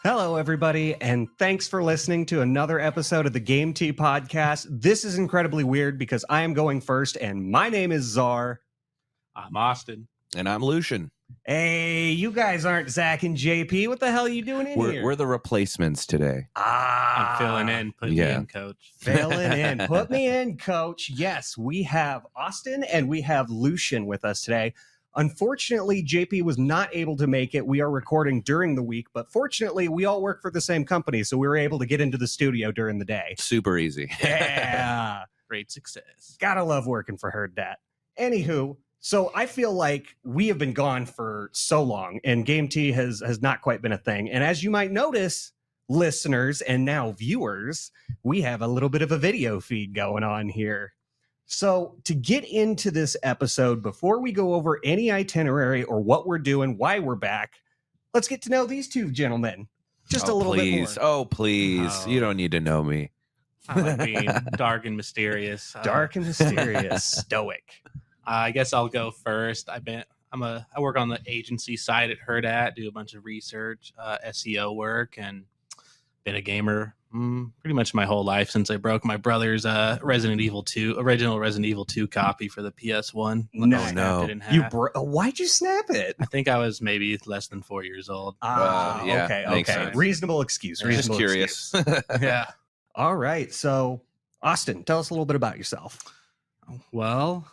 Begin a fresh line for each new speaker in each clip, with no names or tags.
Hello, everybody, and thanks for listening to another episode of the Game Tea Podcast. This is incredibly weird because I am going first, and my name is Czar.
I'm Austin.
And I'm Lucian.
Hey, you guys aren't Zach and JP. What the hell are you doing in here?
We're the replacements today.
I'm filling in. Put me in, coach.
Filling in. Put me in, coach. Yes, we have Austin and we have Lucian with us today. Unfortunately, JP was not able to make it. We are recording during the week, but fortunately, we all work for the same company, so we were able to get into the studio during the day.
Super easy.
Yeah.
Great success.
Gotta love working for Hurrdat. Anywho, so I feel like we have been gone for so long, and Game Tea has not quite been a thing. And as you might notice, listeners and now viewers, we have a little bit of a video feed going on here. So to get into this episode, before we go over any itinerary or what we're doing, why we're back, let's get to know these two gentlemen just a little bit more.
Oh, please.
Oh.
You don't need to know me.
I like being dark and mysterious.
Dark and mysterious, stoic.
I guess I'll go first. I work on the agency side at Hurrdat, do a bunch of research, SEO work, and been a gamer pretty much my whole life since I broke my brother's original Resident Evil 2 copy for the PS1.
No,
I snapped
no.
it in half.
Why'd you snap it?
I think I was maybe less than 4 years old.
Yeah,
Okay.
makes sense.
Reasonable excuse.
Just
Reasonable
Just curious.
excuse.
Yeah.
All right. So, Austin, tell us a little bit about yourself.
Well,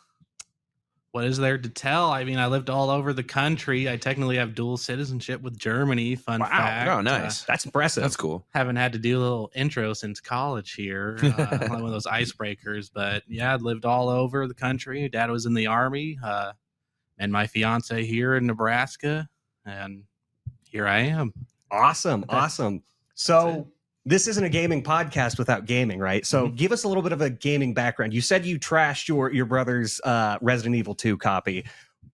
what is there to tell? I mean, I lived all over the country. I technically have dual citizenship with Germany. Fun
Wow.
fact.
Oh, nice.
That's impressive.
That's cool.
Haven't had to do a little intro since college here. One of those icebreakers. But yeah, I'd lived all over the country. Dad was in the Army. And my fiance here in Nebraska. And here I am.
Awesome.
That's-
Awesome. So, this isn't a gaming podcast without gaming, right? So give us a little bit of a gaming background. You said you trashed your brother's Resident Evil 2 copy,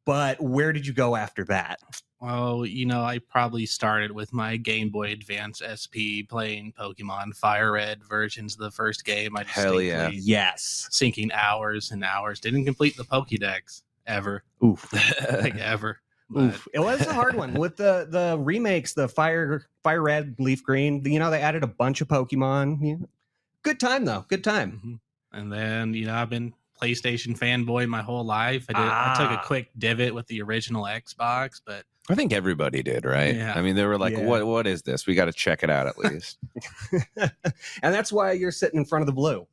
but where did you go after that?
Well, I probably started with my Game Boy Advance SP playing Pokemon Fire Red versions of the first game. I
Hell yeah.
Yes.
Sinking hours and hours. Didn't complete the Pokédex ever.
Oof.
Like ever. But
Oof. It was a hard one with the remakes, the Fire Red, Leaf Green. They added a bunch of Pokemon. Yeah. Good time though. Good time.
And then, I've been PlayStation fanboy my whole life. I took a quick divot with the original Xbox, but
I think everybody did, right?
Yeah.
I mean, they were like,
Yeah.
what is this? We got to check it out at least.
And that's why you're sitting in front of the blue.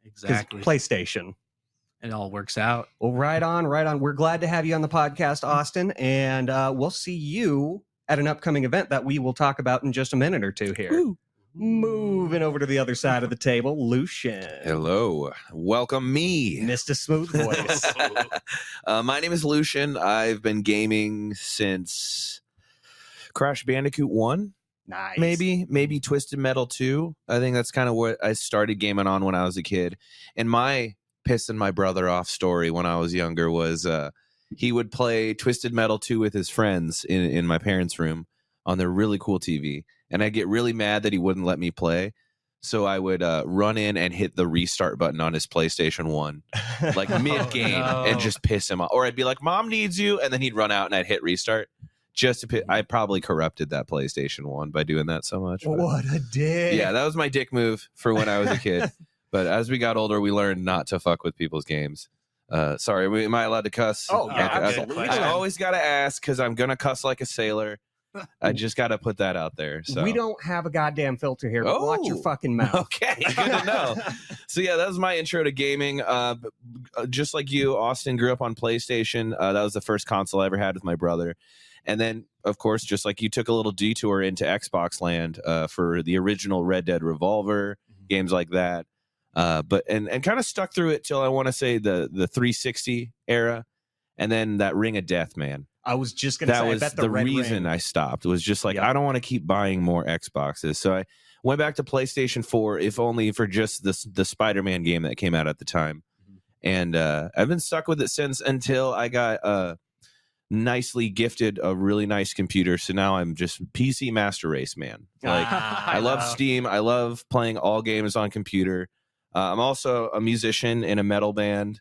'Cause
exactly.
PlayStation.
It all works out.
Well, right on. We're glad to have you on the podcast, Austin, and we'll see you at an upcoming event that we will talk about in just a minute or two here.
Woo.
Moving over to the other side of the table, Lucian.
Hello. Welcome me.
Mr. Smooth Voice.
My name is Lucian. I've been gaming since Crash Bandicoot 1.
Nice.
Maybe Twisted Metal 2. I think that's kind of what I started gaming on when I was a kid. And my pissing my brother off story when I was younger was he would play Twisted Metal 2 with his friends in my parents' room on their really cool TV. And I'd get really mad that he wouldn't let me play. So I would run in and hit the restart button on his PlayStation 1, like mid-game, and just piss him off. Or I'd be like, Mom needs you. And then he'd run out and I'd hit restart. Just to I probably corrupted that PlayStation 1 by doing that so much. But
What a dick.
yeah, that was my dick move for when I was a kid. But as we got older, we learned not to fuck with people's games. Sorry, am I allowed to cuss?
Oh, yeah,
Okay,
absolutely.
I always got to ask because I'm going to cuss like a sailor. I just got to put that out there. So.
We don't have a goddamn filter here, but watch your
Oh.
fucking mouth.
Okay, good to know. So yeah, that was my intro to gaming. Just like you, Austin grew up on PlayStation. That was the first console I ever had with my brother. And then, of course, just like you took a little detour into Xbox land for the original Red Dead Revolver, games like that. But kind of stuck through it till I want to say the 360 era, and then that Ring of Death, man.
I was just going to say,
That
I
was
bet
the
Red
reason
Ring.
I stopped. Was just like,
Yeah.
I don't want to keep buying more Xboxes. So I went back to PlayStation 4, if only for just the Spider-Man game that came out at the time. And I've been stuck with it since, until I got nicely gifted a really nice computer. So now I'm just PC Master Race, man. Like, I love Steam. I love playing all games on computer. I'm also a musician in a metal band.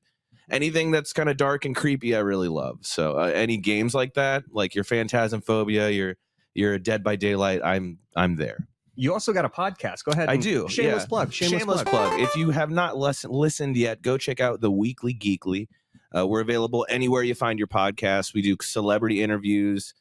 Anything that's kind of dark and creepy, I really love. So any games like that, like your Phantasmophobia, you're a Dead by Daylight, I'm there.
You also got a podcast. Go ahead.
I do.
Shameless plug.
Shameless plug. If you have not listened yet, go check out the Weekly Geekly. We're available anywhere you find your podcast. We do celebrity interviews,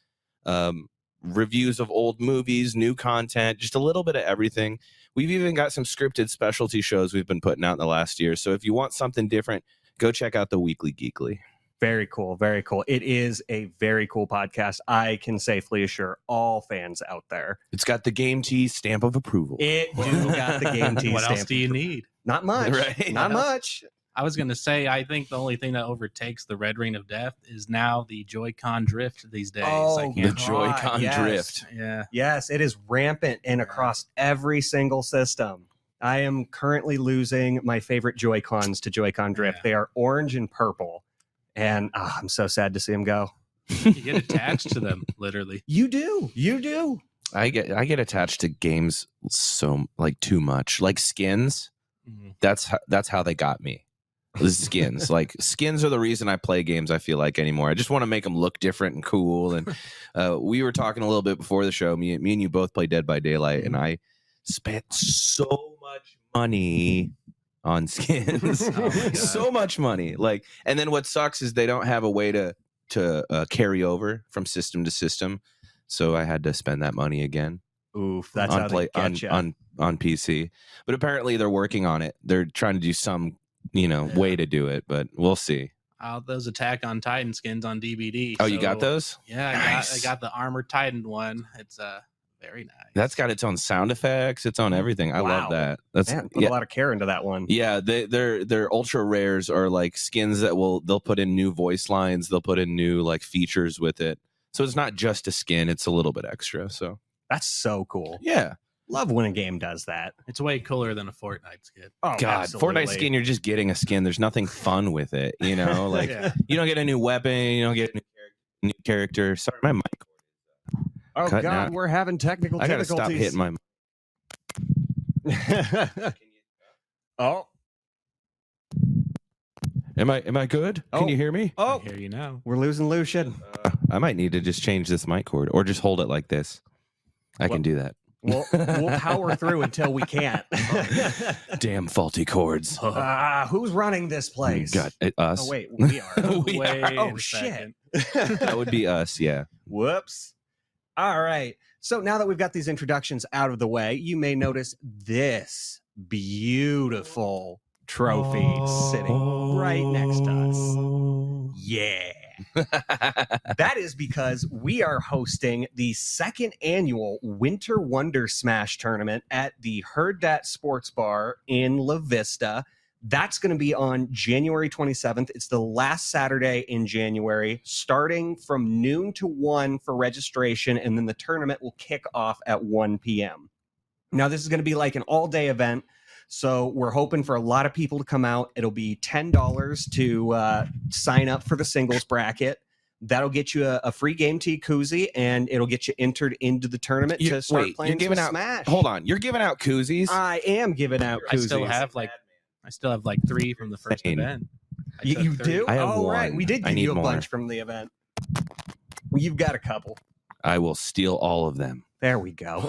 reviews of old movies, new content, just a little bit of everything. We've even got some scripted specialty shows we've been putting out in the last year. So if you want something different, go check out the Weekly Geekly.
Very cool. Very cool. It is a very cool podcast. I can safely assure all fans out there.
It's got the Game T stamp of approval.
It do got the Game T
What
stamp.
else do you need?
Not much.
Right.
Not much.
I was going to say, I think the only thing that overtakes the Red Ring of Death is now the Joy-Con drift these days.
Oh,
I
The
can't.
Joy-Con
yes.
drift.
Yeah.
Yes, it is rampant and across every single system. I am currently losing my favorite Joy-Cons to Joy-Con drift.
Yeah.
They are orange and purple. And I'm so sad to see them go.
You get attached to them, literally.
You do. You do.
I get attached to games so like too much. Like skins.
Mhm.
That's how they got me. The skins. Like skins are the reason I play games, I feel like, anymore. I just want to make them look different and cool. And we were talking a little bit before the show. Me and you both play Dead by Daylight, and I spent so much money on skins.
Oh my God.
So much money. Like, and then what sucks is they don't have a way to carry over from system to system. So I had to spend that money again.
Oof, that's how they get you.
on PC. But apparently they're working on it. They're trying to do some, way to do it, but we'll see.
Those Attack on Titan skins on DVD.
Oh, you got
So,
those?
Yeah,
Nice.
I got the Armored Titan one. It's very nice.
That's got its own sound effects, its own everything. I
Wow.
love that. That's
Man, put a lot of care into that one.
Yeah, their ultra rares are like skins that they'll put in new voice lines, they'll put in new like features with it. So it's not just a skin, it's a little bit extra. So
That's so cool.
yeah.
Love when a game does that.
It's way cooler than a Fortnite skin.
Oh,
God,
absolutely.
Fortnite skin, you're just getting a skin. There's nothing fun with it, Like
Yeah.
you don't get a new weapon, you don't get a new character. Sorry, my mic.
Oh,
Cutting
God,
out.
we're having technical
I gotta
difficulties.
stop hitting my.
Oh,
Am I good?
Oh.
Can you hear me?
oh,
I hear you now.
we're losing Lucian.
I might need to just change this mic cord or just hold it like this. I
Well-
can do that.
We'll power through until we can't.
Damn faulty cords.
Who's running this place?
God, us.
Oh, wait, we are.
We
Wait
are.
Oh,
a
shit.
second.
That would be us, yeah.
Whoops. All right. So now that we've got these introductions out of the way, you may notice this beautiful trophy sitting right next to us. Yeah. That is because we are hosting the second annual Winter Wonder Smash tournament at the Hurrdat Sports Bar in La Vista. That's going to be on January 27th. It's the last Saturday in January, starting from noon to 1 for registration, and then the tournament will kick off at 1 p.m. Now, this is going to be like an all-day event, so we're hoping for a lot of people to come out. It'll be $10 to sign up for the singles bracket. That'll get you a free Game T koozie, and it'll get you entered into the tournament to start playing
you're giving
some
out
Smash.
Hold on, you're giving out koozies?
I am giving out
I
koozies.
still have like 3 from the first
Insane.
event. I
You,
took
you
3.
do?
I have
Oh, right.
one.
We did
I
give
need
you a
more.
bunch from the event. You've got a couple.
I will steal all of them.
There we go.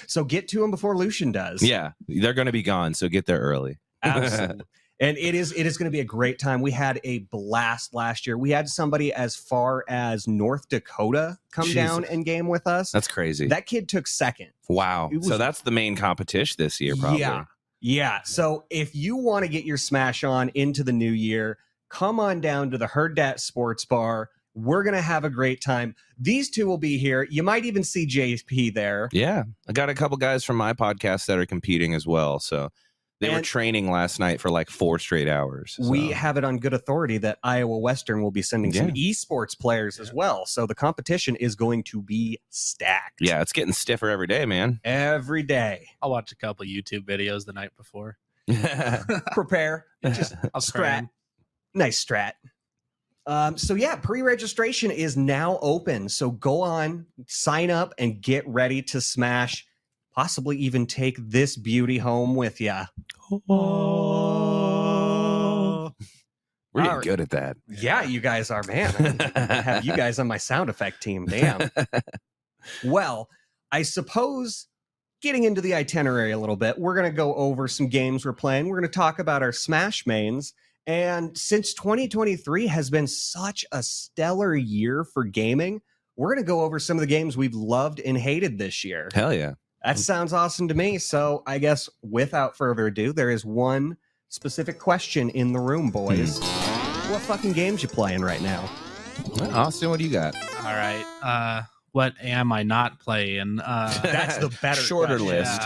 So get to them before Lucian does.
Yeah, they're going to be gone, so get there early.
Absolutely. And it is going to be a great time. We had a blast last year. We had somebody as far as North Dakota come
Jesus.
down and game with us.
That's crazy.
That kid took second.
Wow.
It was-
So that's the main competition this year, probably.
Yeah. So if you want to get your Smash on into the new year, come on down to the Hurrdat Sports Bar. We're going to have a great time. These two will be here. You might even see JP there.
Yeah. I got a couple guys from my podcast that are competing as well. So they were
And-
training last night for like 4 straight hours. So.
We have it on good authority that Iowa Western will be sending some esports players as well. So the competition is going to be stacked.
Yeah, it's getting stiffer every day, man.
Every day.
I'll watch a couple YouTube videos the night before.
Prepare. Just
I'll
strat.
cram.
Nice strat. So yeah, pre-registration is now open. So go on, sign up, and get ready to smash. Possibly even take this beauty home with you.
We're We're
All
getting
right.
good at that.
Yeah, you guys are, man. I have you guys on my sound effect team. Damn. Well, I suppose getting into the itinerary a little bit, we're going to go over some games we're playing. We're going to talk about our Smash mains. And since 2023 has been such a stellar year for gaming, we're going to go over some of the games we've loved and hated this year.
Hell yeah.
That sounds awesome to me. So I guess without further ado, there is one specific question in the room, boys. What fucking games you playing right now?
Well, Austin, what do you got?
All right. What am I not playing?
That's the better
Shorter
question.
list.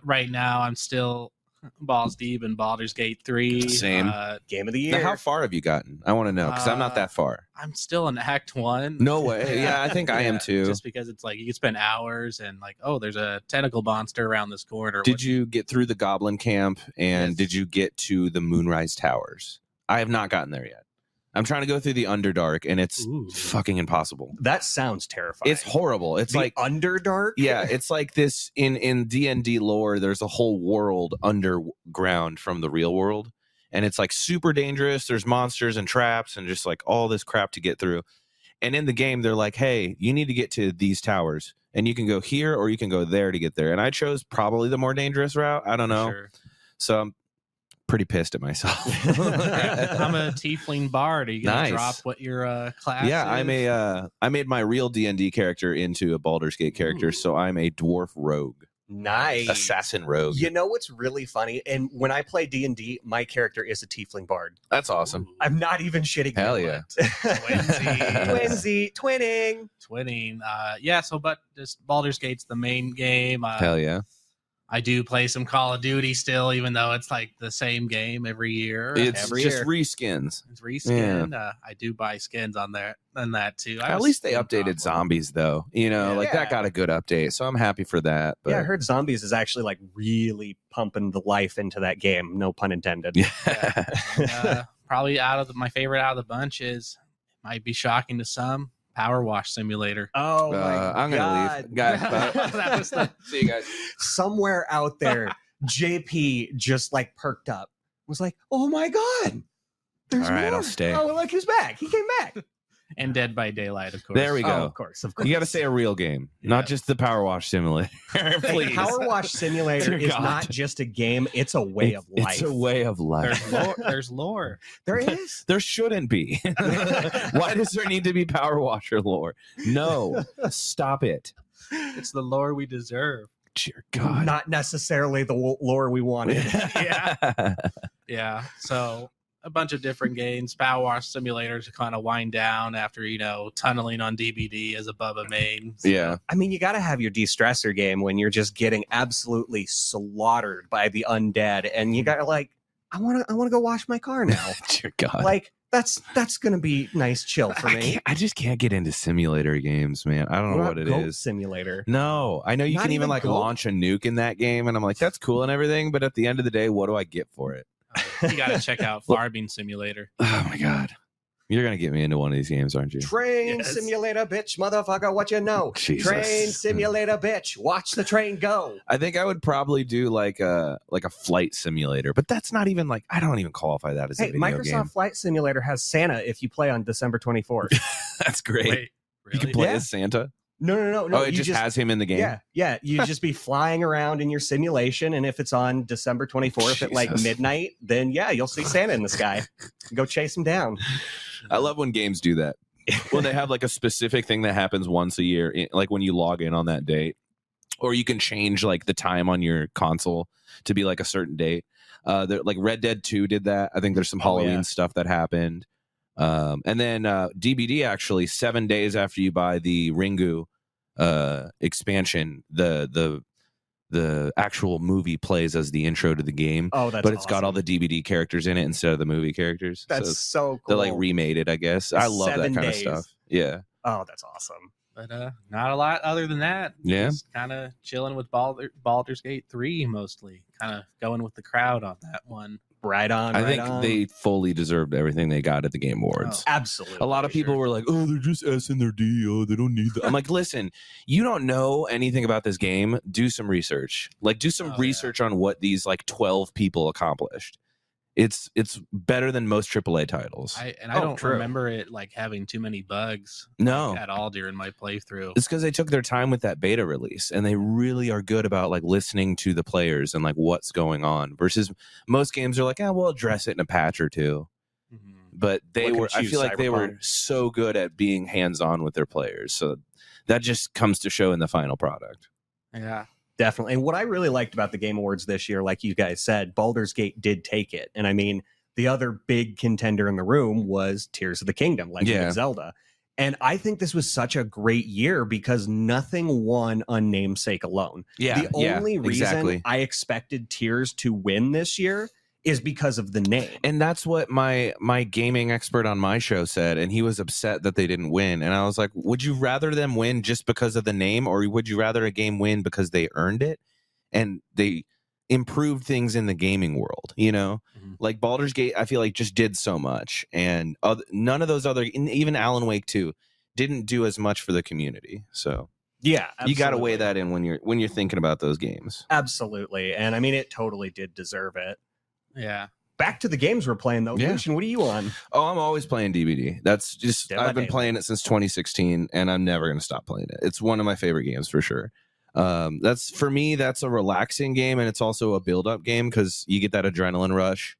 Right now, I'm still balls deep in Baldur's Gate 3.
Same.
Game of the
Now,
year.
how far have you gotten? I want to know because I'm not that far.
I'm still in Act 1.
No way. Yeah, I think I am too.
Just because it's like you can spend hours and like, oh, there's a tentacle monster around this corner.
Did you get through the Goblin Camp and
Yes.
did you get to the Moonrise Towers? I have not gotten there yet. I'm trying to go through the Underdark and it's
Ooh.
fucking impossible.
That sounds terrifying.
It's horrible. It's
the
like
Underdark?
yeah, it's like this in D&D lore. There's a whole world underground from the real world, and it's like super dangerous. There's monsters and traps and just like all this crap to get through. And in the game, they're like, "Hey, you need to get to these towers, and you can go here or you can go there to get there." And I chose probably the more dangerous route. I don't know,
Sure.
so I'm pretty pissed at myself.
I'm a tiefling bard. Are you gonna
Nice.
drop what your class?
Yeah,
is?
I made my real D&D character into a Baldur's Gate character,
Ooh.
so I'm a dwarf rogue,
Nice.
assassin rogue.
You know what's really funny? And when I play D&D, my character is a tiefling bard.
That's awesome.
Ooh.
I'm not even shitting.
Hell
you.
yeah.
Twinsy. Twinning.
Twinning. But this Baldur's Gate's the main game.
Hell yeah.
I do play some Call of Duty still, even though it's like the same game every year.
It's
Every
just
year.
reskins.
It's reskin. I do buy skins on that too.
At least they updated zombies, though. You know,
Yeah.
like that got a good update, so I'm happy for that. But
Yeah, I heard Zombies is actually like really pumping the life into that game. No pun intended.
Probably my favorite out of the bunch is, might be shocking to some, Power Wash Simulator.
Oh my
I'm
God.
gonna leave, guys.
That was the-
See you guys.
Somewhere out there, JP just like perked up. Was like, oh my God. There's
All right,
more.
I'll stay.
Oh, look who's back. He came back.
and Dead by Daylight, of course.
There we
Oh,
go.
of course, of course.
You got to say a real game,
Yeah.
not just the Power Wash Simulator.
Hey,
Please.
Power Wash Simulator
Dear
is
God.
not just a game, it's a way of life.
It's a way of life.
There's lore.
There is.
There shouldn't be. Why does there need to be Power Washer lore? No, stop it.
It's the lore we deserve.
Dear God.
Not necessarily the lore we wanted.
Yeah. So a bunch of different games. Power Wash Simulator to kind of wind down after, tunneling on DBD as a Bubba main. So,
Yeah.
I mean, you got to have your de-stressor game when you're just getting absolutely slaughtered by the undead, and you got to like, I want to go wash my car now.
Dear God.
Like that's gonna be nice chill for me.
I just can't get into simulator games, man. I don't know what it
Goat
is.
Simulator.
No, I know you
Not
can even
even
like
Goat?
launch a nuke in that game, and I'm like, that's cool and everything, but at the end of the day, what do I get for it?
you got to check out Farming Simulator.
Oh my God. You're gonna get me into one of these games, aren't you?
Train
Yes.
simulator, bitch, motherfucker. What you know?
Jesus.
Train simulator, bitch. Watch the train go.
I think I would probably do like a flight simulator, but that's not even like I don't even qualify that as a
Hey,
video
Microsoft
game.
Flight Simulator has Santa if you play on December 24th.
That's great.
Wait,
You
really?
can play
Yeah.
as Santa.
No.
Oh, it
you
just has him in the game.
Yeah. You just be flying around in your simulation, and if it's on December 24th at like
Jesus.
midnight, then yeah, you'll see Santa in the sky. Go chase him down.
I love when games do that. When they have like a specific thing that happens once a year, like when you log in on that date, or you can change like the time on your console to be like a certain date. Like Red Dead 2 did that. I think there's some Halloween
yeah.
stuff that happened. And then DBD actually 7 days after you buy the Ringu expansion, the actual movie plays as the intro to the game.
Oh, that's
but it's got
awesome.
all the DVD characters in it instead of the movie characters.
That's
So
so cool.
they like remade it, I guess. I love
7
that kind
days.
of stuff. Yeah.
Oh, that's awesome.
But not a lot other than that.
Yeah.
Just kind of chilling with Baldur's Gate 3 mostly. Kind of going with the crowd on that one.
Right on.
I
right
think
on.
they fully deserved everything they got at the Game Awards.
Absolutely.
A lot of people were like, "Oh, they're just S in their D. Oh, they don't need that." I'm like, "Listen, you don't know anything about this game. Do some research. Like, do some
Oh,
research on what these like 12 people accomplished, It's better than most AAA titles.
I
Oh,
don't
true.
remember it like having too many bugs
No.
at all during my playthrough.
It's because they took their time with that beta release, and they really are good about like listening to the players and like what's going on. Versus most games are like, we'll address it in a patch or two.
Mhm.
But they
Look
were,
at
I
you,
feel like they were
Cyberpunk.
so good at being hands on with their players. So that just comes to show in the final product.
Yeah.
Definitely. And what I really liked about the Game Awards this year, like you guys said, Baldur's Gate did take it. And I mean, the other big contender in the room was Tears of the Kingdom, Legend
Yeah.
of Zelda. And I think this was such a great year because nothing won on namesake alone.
Yeah,
The only reason
exactly.
I expected Tears to win this year is because of the name.
And that's what my gaming expert on my show said, and he was upset that they didn't win. And I was like, would you rather them win just because of the name, or would you rather a game win because they earned it and they improved things in the gaming world? You know, like Baldur's Gate, I feel like just did so much, and none of those other, even Alan Wake 2, didn't do as much for the community. So
Yeah,
you got to weigh
absolutely.
that in when you're thinking about those games.
Absolutely. And I mean, it totally did deserve it.
Yeah.
Back to the games we're playing, though.
Yeah.
Lucian, what are you on?
Oh, I'm always playing DBD. That's just,
Damn,
I've been
damn.
playing it since 2016, and I'm never going to stop playing it. It's one of my favorite games for sure. That's for me, that's a relaxing game, and it's also a build-up game because you get that adrenaline rush.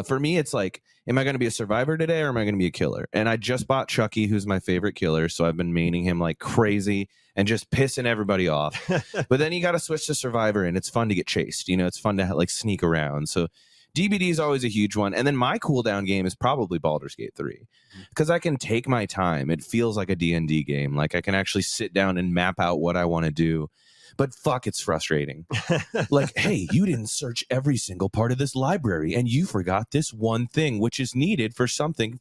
For me, it's like, am I going to be a survivor today, or am I going to be a killer? And I just bought Chucky, who's my favorite killer, so I've been maining him like crazy and just pissing everybody off. But then you got to switch to survivor, and it's fun to get chased. You know, it's fun to like sneak around. So DBD is always a huge one. And then my cooldown game is probably Baldur's Gate 3 because I can take my time. It feels like a D&D game. Like I can actually sit down and map out what I want to do. But fuck, it's frustrating. Like, hey, you didn't search every single part of this library and you forgot this one thing, which is needed for something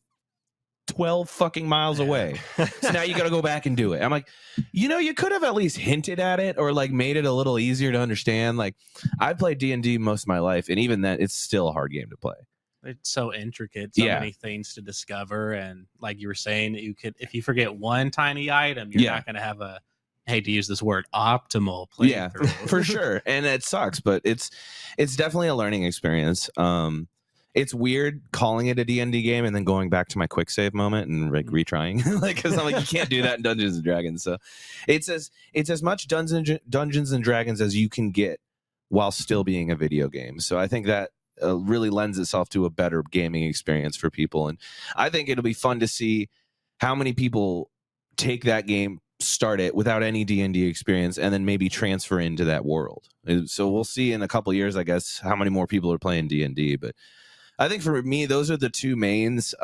12 fucking miles away. So now you got to go back and do it. I'm like, you know, you could have at least hinted at it or like made it a little easier to understand. Like I played D&D most of my life, and even then it's still a hard game to play.
It's so intricate, so
Yeah.
many things to discover, and like you were saying, you could, if you forget one tiny item, you're
Yeah.
not going to have a, hate to use this word, optimal
Yeah,
playthrough.
for sure. And it sucks, but it's definitely a learning experience. It's weird calling it a D&D game and then going back to my quick save moment and like retrying, like because I'm like, you can't do that in Dungeons and Dragons. So it's as much Dungeons and Dragons as you can get while still being a video game. So I think that really lends itself to a better gaming experience for people, and I think it'll be fun to see how many people take that game, start it without any D&D experience, and then maybe transfer into that world. So we'll see in a couple of years, I guess, how many more people are playing D&D. But I think for me, those are the two mains.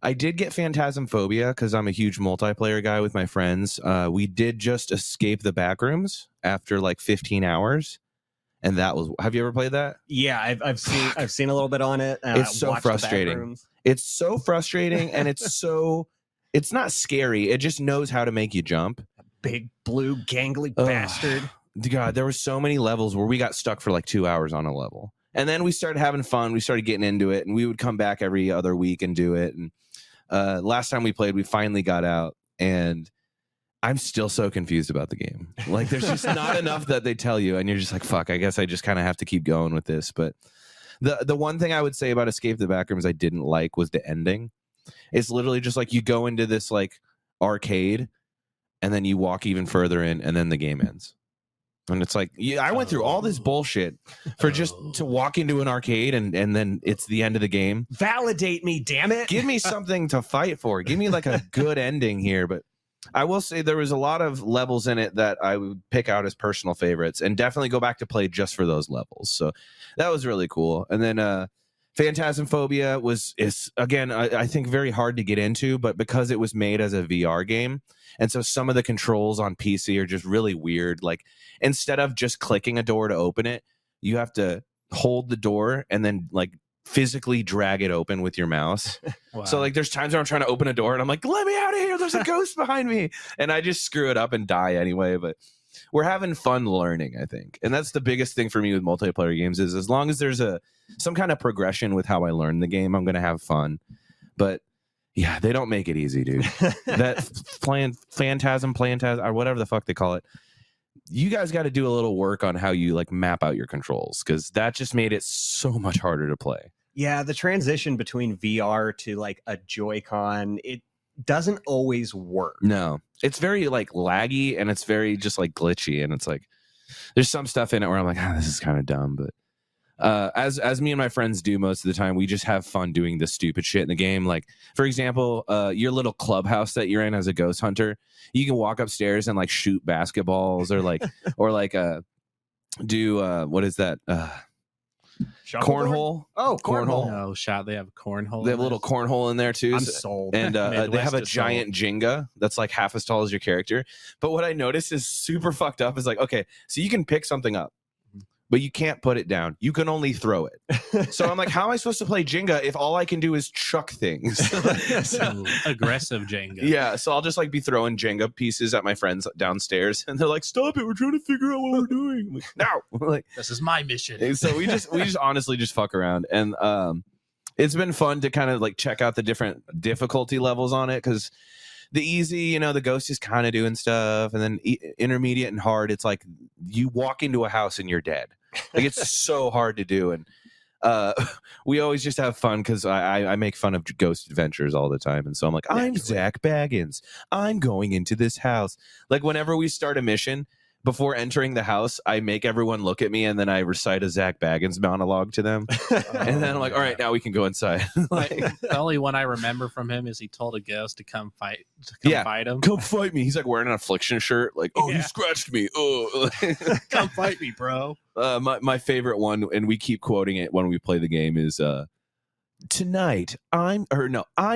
I did get Phantasmphobia because I'm a huge multiplayer guy with my friends. We did just escape the backrooms after like 15 hours. And that was, have you ever played that?
Yeah, I've seen a little bit on it.
It's so
watched the
frustrating.
Backrooms.
It's so frustrating, and it's not scary. It just knows how to make you jump.
Big blue gangly
Ugh.
bastard.
God, there were so many levels where we got stuck for like 2 hours on a level. And then we started having fun. We started getting into it, and we would come back every other week and do it. And last time we played, we finally got out, and I'm still so confused about the game. Like, there's just not enough that they tell you, and you're just like, fuck, I guess I just kind of have to keep going with this. But the one thing I would say about Escape the Backrooms I didn't like was the ending. It's literally just like you go into this like arcade, and then you walk even further in, and then the game ends. And it's like, yeah, I went through all this bullshit for just to walk into an arcade, and then it's the end of the game.
Validate me, damn it.
Give me something to fight for. Give me like a good ending here. But I will say there was a lot of levels in it that I would pick out as personal favorites and definitely go back to play just for those levels. So that was really cool. And then Phantasmphobia is again, I think very hard to get into, but because it was made as a VR game, and so some of the controls on PC are just really weird. Like instead of just clicking a door to open it, you have to hold the door and then like physically drag it open with your mouse.
Wow.
So like there's times where I'm trying to open a door and I'm like, let me out of here, there's a ghost behind me, and I just screw it up and die anyway. But we're having fun learning, I think, and that's the biggest thing for me with multiplayer games is as long as there's some kind of progression with how I learn the game, I'm gonna have fun. But yeah, they don't make it easy, dude. That playing Phantasm or whatever the fuck they call it, you guys got to do a little work on how you like map out your controls, because that just made it so much harder to play.
Yeah, the transition between VR to like a Joy-Con, it doesn't always work.
No, it's very like laggy, and it's very just like glitchy, and it's like there's some stuff in it where I'm like, this is kind of dumb. But as me and my friends do most of the time, we just have fun doing this stupid shit in the game. Like, for example, your little clubhouse that you're in as a ghost hunter, you can walk upstairs and like shoot basketballs or like do what is that? Cornhole.
Oh, cornhole.
No shot. They have cornhole.
They have a little cornhole in there too.
I'm sold.
And they have a
Midwest is
giant Jenga that's like half as tall as your character. But what I noticed is super fucked up is like, okay, so you can pick something up, but you can't put it down. You can only throw it. So I'm like, how am I supposed to play Jenga if all I can do is chuck things?
So, aggressive Jenga.
Yeah, so I'll just like be throwing Jenga pieces at my friends downstairs, and they're like, "Stop it! We're trying to figure out what we're doing." I'm like, no, like
This is my mission.
and so we just honestly just fuck around, and it's been fun to kind of like check out the different difficulty levels on it, because the easy, the ghost is kind of doing stuff, and then intermediate and hard, it's like you walk into a house and you're dead. Like it's so hard to do, and we always just have fun because I make fun of ghost adventures all the time, and so I'm like, I'm Zach Baggins. I'm going into this house. Like whenever we start a mission, before entering the house, I make everyone look at me, and then I recite a Zach Baggins monologue to them, and then I'm like, all right, now we can go inside. Like,
The only one I remember from him is he told a ghost to come fight him.
come fight me. He's like wearing an affliction shirt, like, oh, you scratched me. Oh,
Come fight me, bro.
my favorite one, and we keep quoting it when we play the game, is tonight I'm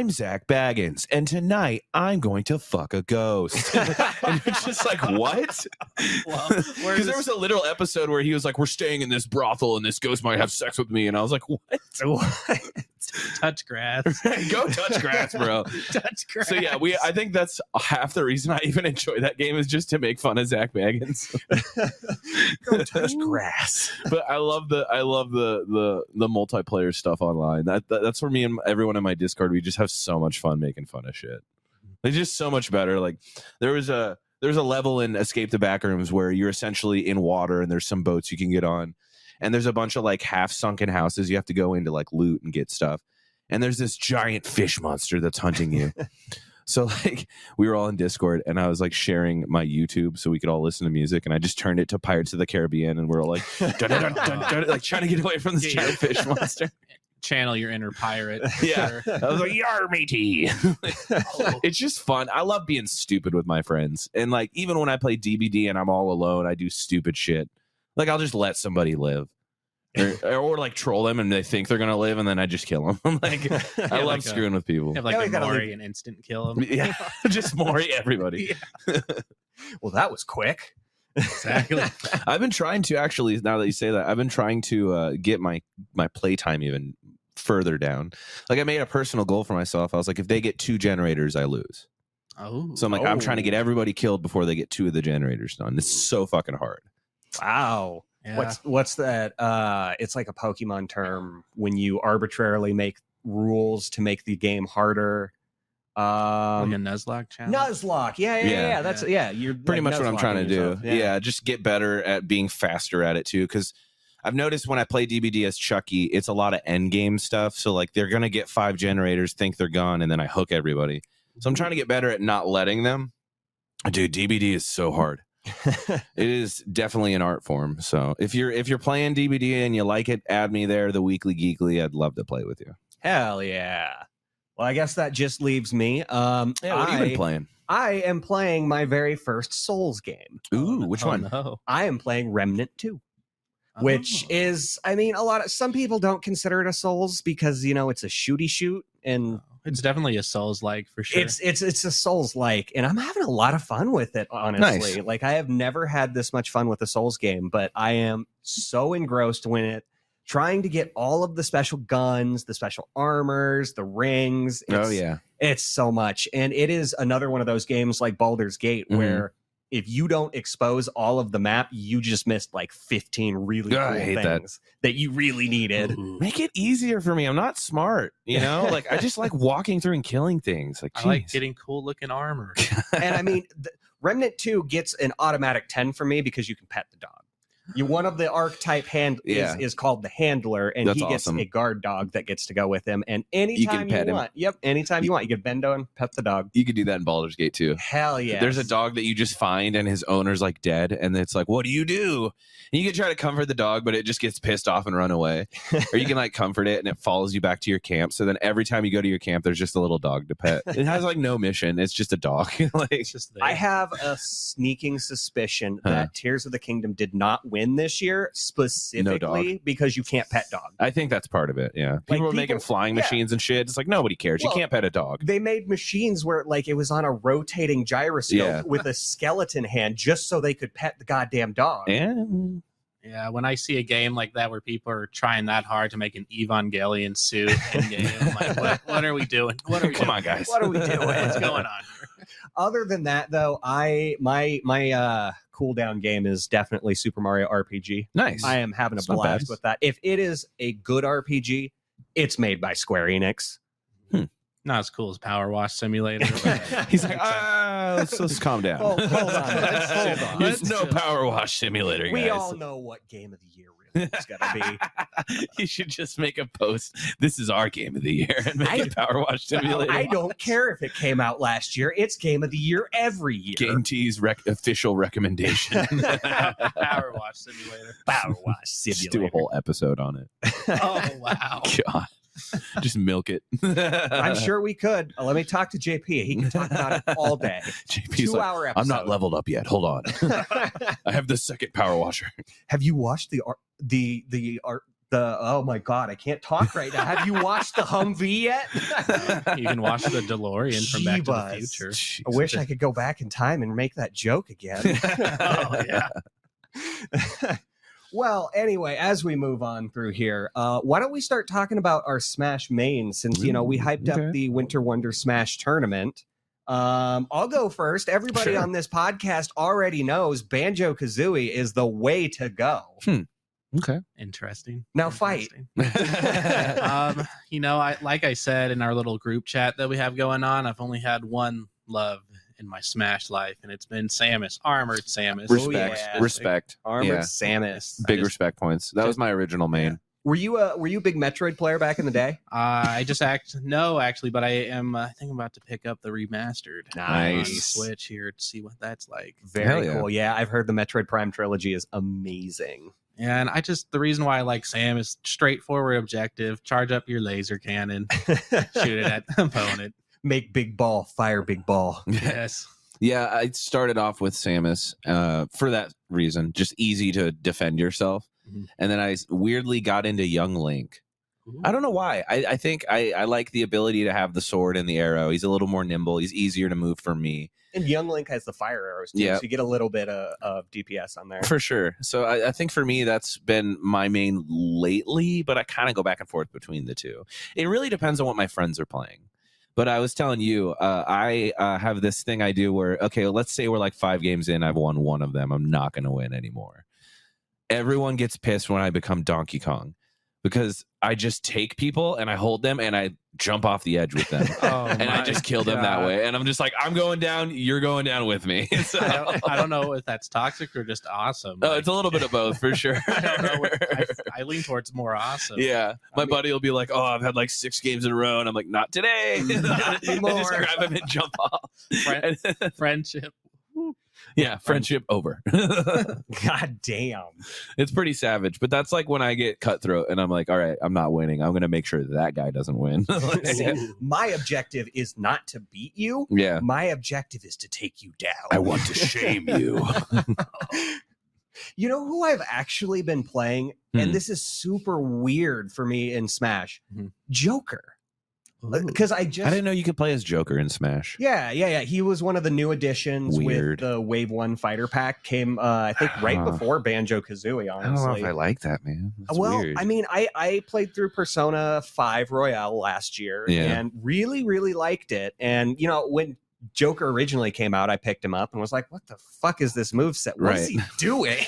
Zach Baggins, and tonight I'm going to fuck a ghost. And it's just like, what? Because there was a literal episode where he was like, we're staying in this brothel and this ghost might have sex with me, and I was like, what?
Touch grass.
Go touch grass, bro.
Touch grass.
So yeah, I think that's half the reason I even enjoy that game, is just to make fun of Zach Baggins.
Go touch grass.
But I love the multiplayer stuff online. That's for me and everyone in my Discord. We just have so much fun making fun of shit. It's just so much better. Like there's a level in Escape the Backrooms where you're essentially in water, and there's some boats you can get on, and there's a bunch of like half sunken houses you have to go into like loot and get stuff. And there's this giant fish monster that's hunting you. So like we were all in Discord, and I was like sharing my YouTube so we could all listen to music, and I just turned it to Pirates of the Caribbean, and we're all like, dun, dun, dun, dun, dun, like trying to get away from this giant fish monster.
Channel your inner pirate.
Yeah.
Sure.
I was like, yar matey. It's just fun. I love being stupid with my friends. And like even when I play DBD and I'm all alone, I do stupid shit. Like I'll just let somebody live. Or like troll them and they think they're gonna live, and then I just kill them. Like I love screwing with people.
Have like a Maury and instant kill him.
Yeah, just Maury everybody.
Yeah. Well, that was quick.
Exactly.
I've been trying to actually, now that you say that, I've been trying to get my playtime even further down. Like I made a personal goal for myself. I was like, if they get 2 generators, I lose.
Oh.
So I'm like, I'm trying to get everybody killed before they get 2 of the generators done. It's so fucking hard.
Wow.
Yeah.
What's that? It's like a Pokemon term when you arbitrarily make rules to make the game harder.
Like a Nuzlocke challenge.
Nuzlocke. Yeah. That's you're
Pretty
like
much what I'm trying to do.
yourself.
Yeah, just get better at being faster at it too. Because I've noticed when I play DBD as Chucky, it's a lot of end game stuff. So like they're gonna get 5 generators, think they're gone, and then I hook everybody. So I'm trying to get better at not letting them. Dude, DBD is so hard. It is definitely an art form. So if you're playing DBD and you like it, add me there, the Weekly Geekly. I'd love to play with you.
Hell yeah. Well, I guess that just leaves me.
What have you been playing?
I am playing my very first Souls game.
Ooh, which one?
No.
I am playing Remnant 2. Which is, I mean, some people don't consider it a Souls because, it's a shooty shoot, and
It's definitely a Souls-like for sure.
It's a Souls-like, and I'm having a lot of fun with it, honestly.
Nice.
Like I have never had this much fun with a Souls game, but I am so engrossed in it, trying to get all of the special guns, the special armors, the rings.
Oh yeah.
It's so much. And it is another one of those games like Baldur's Gate where if you don't expose all of the map, you just missed like 15 really cool
I hate
things that you really needed.
Ooh.
Make it easier for me. I'm not smart, you know? Like, I just like walking through and killing things. Like,
I like
geez.
getting cool looking armor.
And I mean, Remnant 2 gets an automatic 10 for me because you can pet the dog. One of the archetype is called the handler, and
That's
he gets
awesome.
a guard dog that gets to go with him. And anytime
pet him.
want, anytime you want, you can bend down, pet the dog.
You could do that in Baldur's Gate too.
Hell yeah!
There's a dog that you just find and his owner's like dead, and it's like, what do you do? And you can try to comfort the dog, but it just gets pissed off and run away. Or you can like comfort it and it follows you back to your camp. So then every time you go to your camp, there's just a little dog to pet. It has like no mission. It's just a dog. Like,
It's just there.
I have a sneaking suspicion that Tears of the Kingdom did not win this year specifically because you can't pet dogs.
I think that's part of it. Yeah. People were making flying machines and shit. It's like nobody cares. You can't pet a dog.
They made machines where like it was on a rotating gyroscope with a skeleton hand just so they could pet the goddamn dog.
Yeah, when I see a game like that where people are trying that hard to make an Evangelion suit in game, I'm like, what are we doing? What are we
Come
doing?
on, guys.
What are we doing?
What's going on here?
Other than that, though, my cooldown game is definitely Super Mario RPG.
Nice.
I am having
That's
a
not
blast
bad.
with that. If it is a good RPG, it's made by Square Enix.
Not as cool as Power Wash Simulator.
He's like, let's calm down.
Oh, hold on. Hold on.
There's no Power Wash Simulator, guys.
We all know what game of the year really is going to be.
You should just make a post. This is our game of the year and make a Power Wash Simulator.
I don't care if it came out last year. It's game of the year every year.
Game T's official recommendation.
Power Wash Simulator.
Power Wash Simulator.
Just do a whole episode on it.
Oh, wow.
God. Just milk it.
I'm sure we could. Let me talk to JP. He can talk about it all day.
JP's
2
like,
hour episode.
I'm not leveled up yet. Hold on. I have the second power washer.
Have you watched the oh my god, I can't talk right now. Have you watched the Humvee yet?
You can watch the DeLorean from Back to the
Jeebus.
Future.
I wish I could go back in time and make that joke again.
Oh, yeah.
Well, anyway, as we move on through here, why don't we start talking about our Smash mains since, we hyped up the Winter Wonder Smash tournament. I'll go first. Everybody on this podcast already knows Banjo-Kazooie is the way to go.
Okay.
Interesting.
Now fight.
Like I said in our little group chat that we have going on, I've only had one love in my Smash life, and it's been Samus, Armored Samus.
Respect.
Armored Samus.
Big respect points. That was my original main.
Were you a big Metroid player back in the day?
No, actually, but I am. I think I'm about to pick up the remastered on
Nice.
Switch here to see what that's like.
Very
Hell yeah.
cool. Yeah, I've heard the Metroid Prime trilogy is amazing.
And the reason why I like Sam is straightforward objective: charge up your laser cannon, shoot it at the opponent.
Make big ball, fire big ball.
Yes.
Yeah, I started off with Samus for that reason. Just easy to defend yourself.
Mhm.
And then I weirdly got into Young Link.
Ooh.
I don't know why. I think I like the ability to have the sword and the arrow. He's a little more nimble. He's easier to move for me.
And Young Link has the fire arrows too,
Yeah.
so you get a little bit of DPS on there.
For sure. So I think for me, that's been my main lately, but I kind of go back and forth between the two. It really depends on what my friends are playing. But I was telling you, I have this thing I do where, okay, let's say we're like 5 games in. I've won one of them. I'm not going to win anymore. Everyone gets pissed when I become Donkey Kong because I just take people and I hold them and I jump off the edge with them. And I just kill them that way. And I'm just like, I'm going down. You're going down with me. So,
I don't know if that's toxic or just awesome.
Oh, it's a little bit of both for sure.
I don't know. I lean towards more awesome.
Yeah. My buddy will be like, oh, I've had like 6 games in a row. And I'm like, not today.
Not
And
anymore.
just grab him and jump off.
Friendship.
Yeah, friendship over.
God damn.
It's pretty savage, but that's like when I get cutthroat and I'm like, all right, I'm not winning. I'm going to make sure that guy doesn't win.
My objective is not to beat you.
Yeah.
My objective is to take you down.
I want to shame you.
You know who I've actually been playing? And this is super weird for me in Smash. Joker. Because I
didn't know you could play as Joker in Smash.
Yeah. He was one of the new additions
Weird.
with the Wave 1 fighter pack. Came, I think, right before Banjo-Kazooie, honestly.
I don't know if I like that, man. That's weird.
I mean, I played through Persona 5 Royale last year and really, really liked it. And, when Joker originally came out, I picked him up and was like, what the fuck is this moveset? What is he doing?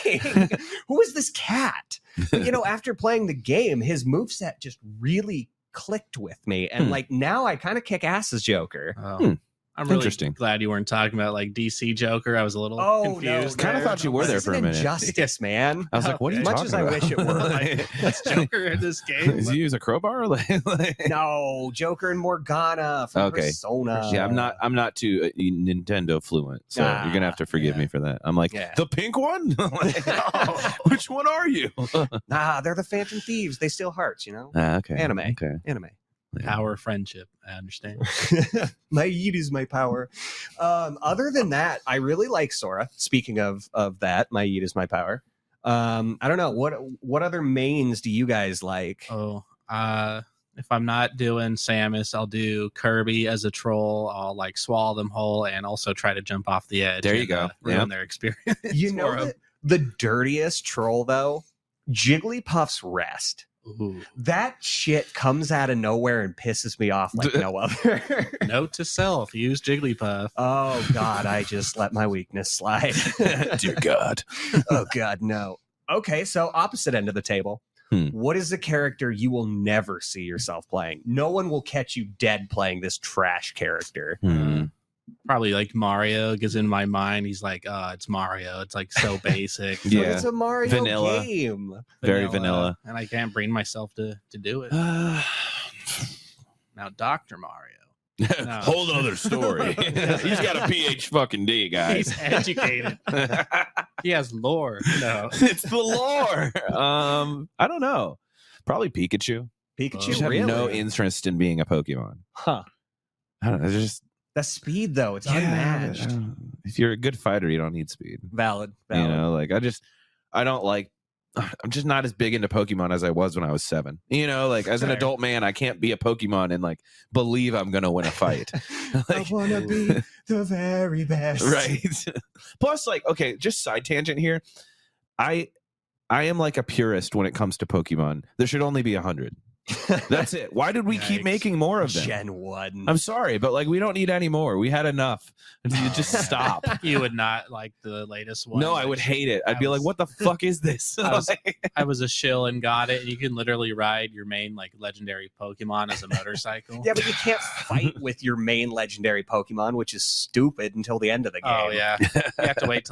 Who is this cat? But, after playing the game, his moveset just really clicked with me. And like now I kind of kick ass as Joker.
Oh. I'm really glad you weren't talking about like DC Joker. I was a little confused.
Kind of thought you were there for a minute.
Injustice, man.
I was like, what are you talking about?
As much as I wish it were.
Like, what's Joker in this game?
Does he use a crowbar?
No, Joker and Morgana from Persona.
Yeah, I'm not too Nintendo fluent, so you're gonna have to forgive me for that. I'm like, the pink one? Which one are you?
They're the Phantom Thieves. They steal hearts,
Okay.
Anime.
Power friendship. I understand.
My Yeet is my power. Other than that, I really like Sora. Speaking of that, my Yeet is my power. I don't know. What other mains do you guys like?
If I'm not doing Samus, I'll do Kirby as a troll. I'll like swallow them whole and also try to jump off the edge.
There you go.
Ruin their experience.
The dirtiest troll though, Jigglypuff's rest.
Ooh.
That shit comes out of nowhere and pisses me off like no other.
Note to self, use Jigglypuff.
Oh God, I just let my weakness slide.
Dear God.
Oh God, no. Okay, so opposite end of the table. What is a character you will never see yourself playing? No one will catch you dead playing this trash character.
Probably like Mario, because in my mind he's like, it's Mario. It's like so basic.
But it's a Mario
vanilla
game.
Very vanilla.
And I can't bring myself to do it. Now Dr. Mario. No.
Whole other story. He's got a PhD, guys.
He's educated. He has lore.
It's the lore. I don't know. Probably Pikachu.
Pikachu
I
really?
have no interest in being a Pokemon.
Huh.
I don't know. Just
the speed though, it's unmatched.
If you're a good fighter, you don't need speed.
Valid.
I don't like. I'm just not as big into Pokemon as I was when I was 7. As an adult man, I can't be a Pokemon and like believe I'm gonna win a fight.
I wanna be the very best.
Right. Plus, just side tangent here. I am like a purist when it comes to Pokemon. There should only be 100. That's it. Why did we keep making more of them?
Gen 1.
I'm sorry, but we don't need any more. We had enough. You just stop.
You would not like the latest one.
No, I would hate it. I'd be like, what the fuck is this?
I was a shill and got it. And you can literally ride your main legendary Pokemon as a motorcycle.
Yeah, but you can't fight with your main legendary Pokemon, which is stupid until the end of the game.
Oh yeah, you have to wait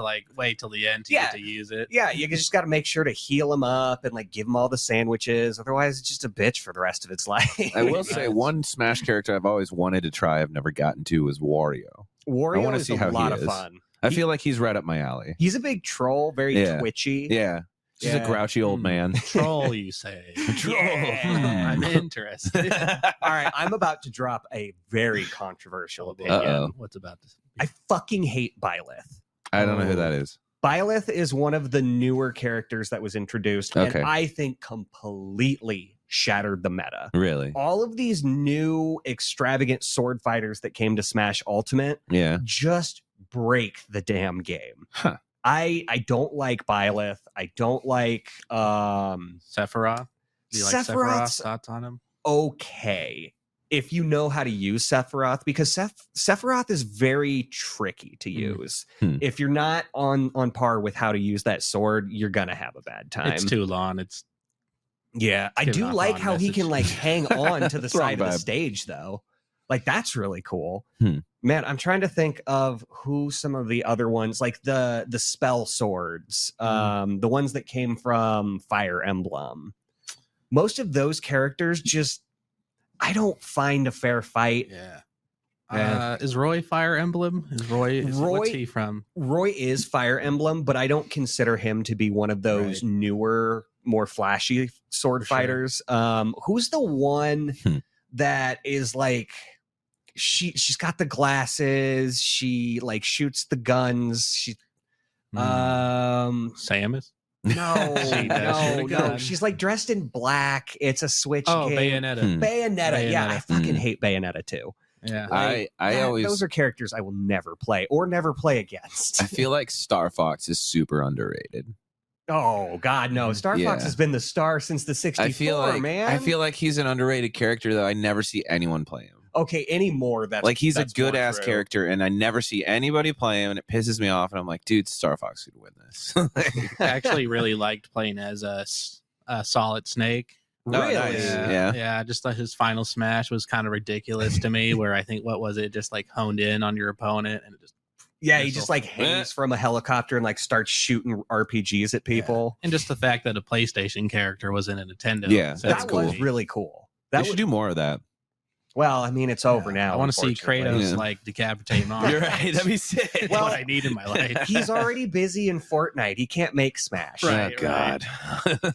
till the end to get to use it.
Yeah, you just got to make sure to heal them up and give them all the sandwiches. Otherwise, it's just a bitch for the rest of its life.
I will say one Smash character I've always wanted to try, I've never gotten to, is Wario.
Wario
I want to
is
see
a
how
lot
he
of
is.
fun.
I feel like he's right up my alley.
He's a big troll, very twitchy.
Yeah. Just a grouchy old man.
Troll, you say.
Troll.
I'm interested.
All right, I'm about to drop a very controversial opinion.
What's about this?
I fucking hate Byleth.
I don't know who that is.
Byleth is one of the newer characters that was introduced, and I think completely shattered the meta.
Really?
All of these new extravagant sword fighters that came to Smash Ultimate just break the damn game.
Huh.
I don't like Byleth. I don't like
Sephiroth. Do you like Sephiroth's thoughts on him?
Okay. If you know how to use Sephiroth, because Sephiroth is very tricky to use. If you're not on par with how to use that sword, you're gonna have a bad time.
It's too long.
I do like how he can hang on to the side of the stage though. That's really cool. Man, I'm trying to think of who some of the other ones, like the spell swords, the ones that came from Fire Emblem. Most of those characters I don't find a fair fight.
Is Roy Fire Emblem? What's he from?
Roy is Fire Emblem, but I don't consider him to be one of those newer, more flashy sword fighters. Who's the one that is she's got the glasses, she shoots the guns,
Samus?
No. She's dressed in black. It's a Switch game. Bayonetta. Yeah, I fucking hate Bayonetta too.
Yeah.
I always
those are characters I will never play or never play against.
I feel like Star Fox is super underrated.
Oh God, no! Star Fox has been the star since the 64.
I feel like he's an underrated character that I never see anyone play him.
Okay, anymore. That's
like he's a
that's
good
more
ass
true.
character, and I never see anybody play him, and it pisses me off. And I'm like, dude, Star Fox could win this.
I actually really liked playing as a Solid Snake.
Really?
nice.
Yeah,
Yeah.
I just thought his final smash was kind of ridiculous to me. Where I think what was it, just like honed in on your opponent and it just
Yeah, he
missile.
just like hangs from a helicopter and like starts shooting RPGs at people.
and just the fact that a PlayStation character was in a Nintendo.
Yeah,
set
that's
That
cool.
was really cool.
They
That
should
was,
do more of that.
well, I mean, it's over now.
I want to see
unfortunately.
Kratos
Yeah.
like decapitate Mars.
You're right. That'd be sick.
That's
Well,
what I need in my life.
He's already busy in Fortnite. He can't make Smash.
Right.
Oh God.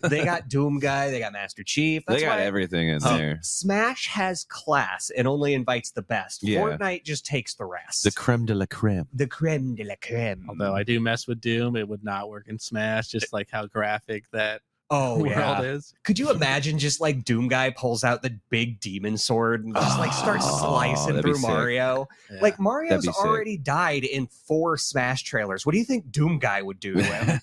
They got Doom Guy. They got Master Chief.
They
That's
got
why
everything in
See,
there.
Smash has class and only invites the best.
Yeah.
Fortnite just takes the rest.
The creme de la creme.
The creme de la creme.
Although I do mess with Doom, it would not work in Smash. Just like how graphic that
oh
world
yeah.
is.
Could you imagine just like Doom Guy pulls out the big demon sword and just like starts
Oh,
slicing
that'd be
through
sick.
Mario?
Yeah.
Like Mario's
That'd be sick.
already died in 4 Smash trailers. What do you think Doom Guy would do to him?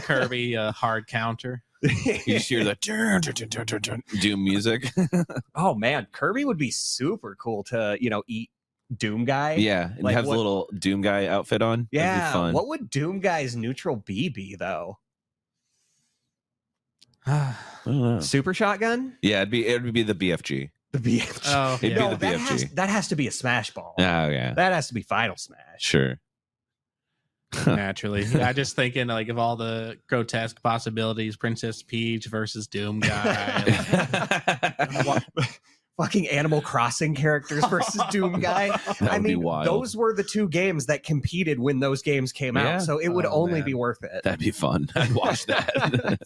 Kirby hard counter.
You just hear the dun, dun, dun, dun, dun, dun, Doom music.
Oh man, Kirby would be super cool to, eat Doom Guy.
Yeah, and
Like
have
what-
the little Doom guy outfit on. That'd be
Yeah.
fun.
What would Doom Guy's neutral B be though?
I don't know.
Super shotgun?
Yeah, it'd be the BFG.
The BFG.
Oh,
It'd
yeah.
be
No,
the BFG.
that has to be a Smash Ball.
Oh yeah,
That has to be Final Smash.
sure.
naturally. Yeah, I just thinking like of all the grotesque possibilities, Princess Peach versus Doom Guy.
Fucking Animal Crossing characters versus Doom Guy.
That
I
would be
mean,
wild.
those were the 2 games that competed when those games came
Yeah.
out, so it would
Oh,
only
man.
be worth it.
That'd be fun. I'd watch that.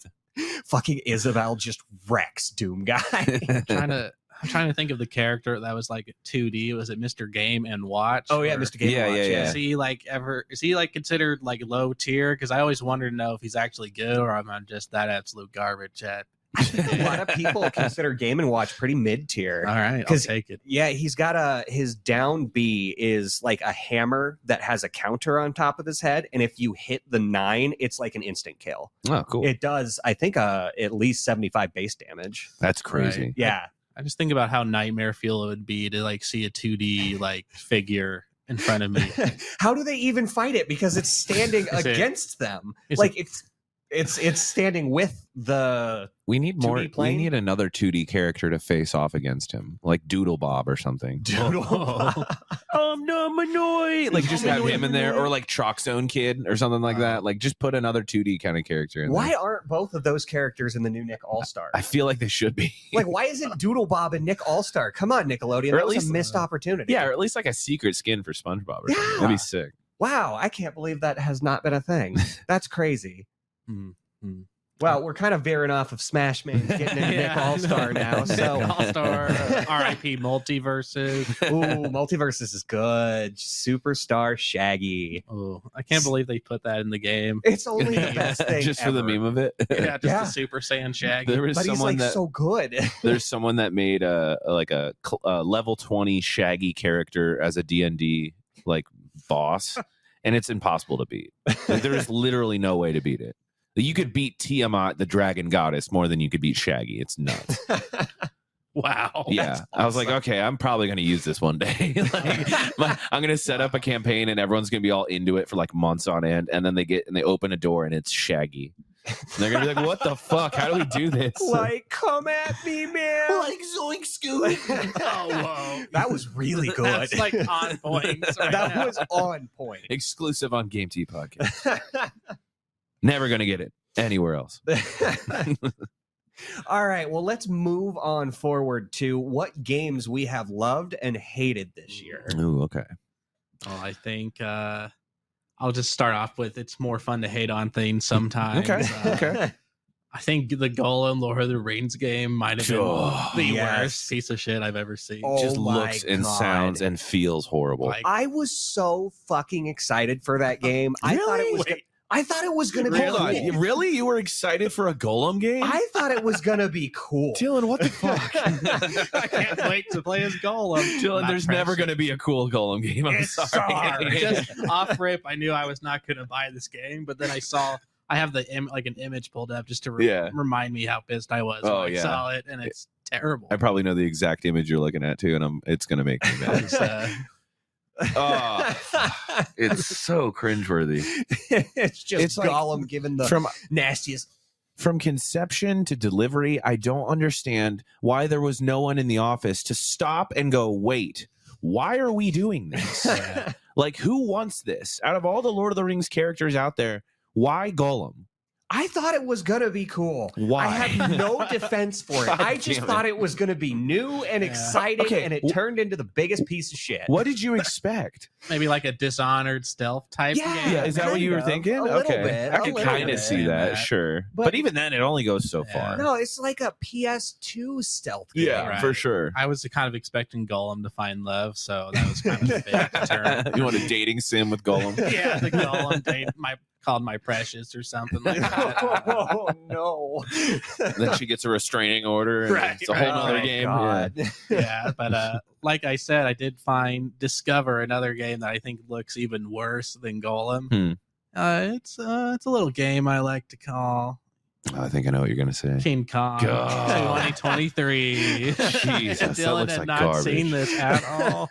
Fucking Isabel just wrecks Doom Guy.
I'm trying to think of the character that was like 2D. Was it Mr. Game and Watch?
Oh yeah,
Or-
Mr. Game
Yeah,
Watch.
yeah, yeah.
Is he like considered like low tier? Because I always wanted to know if he's actually good or am I just that absolute garbage at.
A lot of people consider Game and Watch pretty mid tier.
All right, I'll
'Cause-
take it.
Yeah, he's got his down B is like a hammer that has a counter on top of his head, and if you hit the 9, it's like an instant kill.
Oh, cool.
It does, I think, at least 75 base damage.
That's crazy.
Right.
Yeah,
I just think about how nightmare feel it would be to like see a 2D like figure in front of me.
how do they even fight it? Because it's standing
Is it-
against them.
is
Like it's standing with the.
We need
2D
more. We
plane?
need another 2D character to face off against him, like Doodle Bob or something. Nominoid. Like just have him in there, or like Chalk Zone Kid or something like that. Like just put another 2D kind of character in
Why
there.
aren't both of those characters in the new Nick All Star?
I feel like they should be.
Like, why isn't Doodle Bob and Nick All Star? Come on, Nickelodeon.
Or
That
at
was
least-
a missed opportunity.
Yeah, or at least like a secret skin for SpongeBob or something.
Yeah.
That'd be sick.
Wow, I can't believe that has not been a thing. That's crazy.
Hmm, hmm.
Well, we're kind of veering off of Smash Man, getting into Nick All Star now. So,
All Star, RIP Multiverses.
ooh, Multiverses is good. Superstar Shaggy.
Oh, I can't believe they put that in the game.
It's only the best thing
Just for the
ever.
meme of it.
Yeah, just
Yeah.
the Super Saiyan Shaggy.
There was
But he's
someone
like
that
so good.
there's someone that made a level 20 Shaggy character as a D&D like boss, and it's impossible to beat. Like, there is literally no way to beat it. You could beat Tiamat, the dragon goddess, more than you could beat Shaggy. It's nuts.
Wow.
Yeah, I was like, okay, I'm probably going to use this one day. I'm going to set up a campaign, and everyone's going to be all into it for like months on end, and then they open a door, and it's Shaggy. And they're going to be like, what the fuck? How do we do this?
Like, come at me, man.
Zoink Scoot.
Oh, whoa.
That was really good.
That's like on point. Right
that
now.
was on point.
Exclusive on Game T Podcast. Never going to get it anywhere else.
All right, well, let's move on forward to what games we have loved and hated this year.
Ooh, okay.
Well, I think I'll just start off with it's more fun to hate on things sometimes.
Okay.
Uh, I think the Golem Lord of the Rings game might have been
Oh,
the
yes.
worst piece of shit I've ever seen.
Oh
Just
my
looks and
God.
sounds and feels horrible.
Like,
I was so fucking excited for that game. I thought it was.
Wait.
I thought it was going to be
Hold on.
cool.
Really? You were excited for a Golem game?
I thought it was going to be cool.
Dylan, what the fuck?
I can't wait to play as Golem.
Dylan,
Not
there's never
precious.
going to be a cool Golem game. I'm
It's
sorry.
sorry.
Just off rip, I knew I was not going to buy this game, but then I have the like an image pulled up just to
Yeah.
remind me how pissed I was
Oh,
when I
yeah.
saw it, and it's terrible.
I probably know the exact image you're looking at too, and it's gonna make me mad. It's so cringeworthy.
It's
like
Gollum giving the nastiest.
From conception to delivery, I don't understand why there was no one in the office to stop and go, wait, why are we doing this? Like, who wants this? Out of all the Lord of the Rings characters out there, why Gollum?
I thought it was going to be cool.
Why?
I had no defense for it. I just thought it was going to be new and exciting, and it turned into the biggest piece of shit.
What did you expect?
Maybe like a Dishonored stealth type game.
Yeah, is that what you were thinking?
A little bit.
I could kind of see that, sure. But even then, it only goes so far.
No, it's like a PS2 stealth game.
Yeah,
Right.
for sure.
I was kind of expecting Gollum to find love, so that was kind of a big deterrent.
You want a dating sim with Gollum?
Yeah, the Gollum date called my precious or something like that.
Oh no!
Then she gets a restraining order. And it's a whole other game.
God.
Yeah, but like I said, I did discover another game that I think looks even worse than Golem. It's a little game I like to call
I think I know what you're gonna say.
King Kong
God.
2023.
Jesus, that
Dylan
looks
had
like
not
garbage.
seen this at all.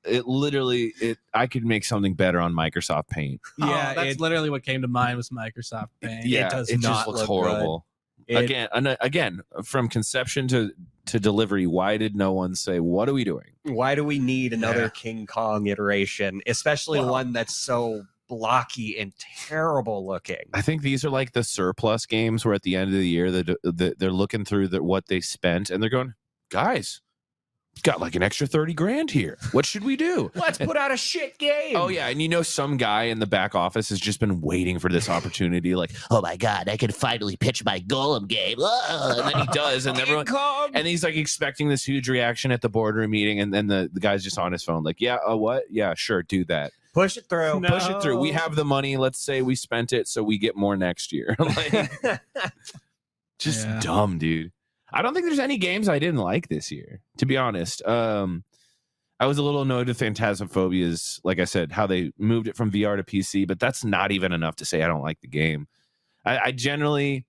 It literally, I could make something better on Microsoft Paint.
Yeah, that's literally what came to mind was Microsoft Paint.
Yeah,
it does
it
not
just looks
look
horrible.
good.
Again, from conception to delivery, why did no one say, what are we doing?
Why do we need another King Kong iteration, especially one that's so blocky and terrible looking?
I think these are like the surplus games where at the end of the year they're looking through what they spent and they're going, guys, got like an extra 30 grand here. What should we do?
Let's put out a shit game.
Oh yeah, and you know some guy in the back office has just been waiting for this opportunity. Like, oh my god, I can finally pitch my Golem game. And then he does, and everyone, and he's like expecting this huge reaction at the boardroom meeting, and then the guy's just on his phone, like, yeah, what? Yeah, sure, do that.
Push it through.
No.
Push it through. We have the money. Let's say we spent it, so we get more next year. Like, just dumb, dude. I don't think there's any games I didn't like this year, to be honest. I was a little annoyed with Phantasmaphobia's, like I said, how they moved it from VR to PC, but that's not even enough to say I don't like the game. I generally,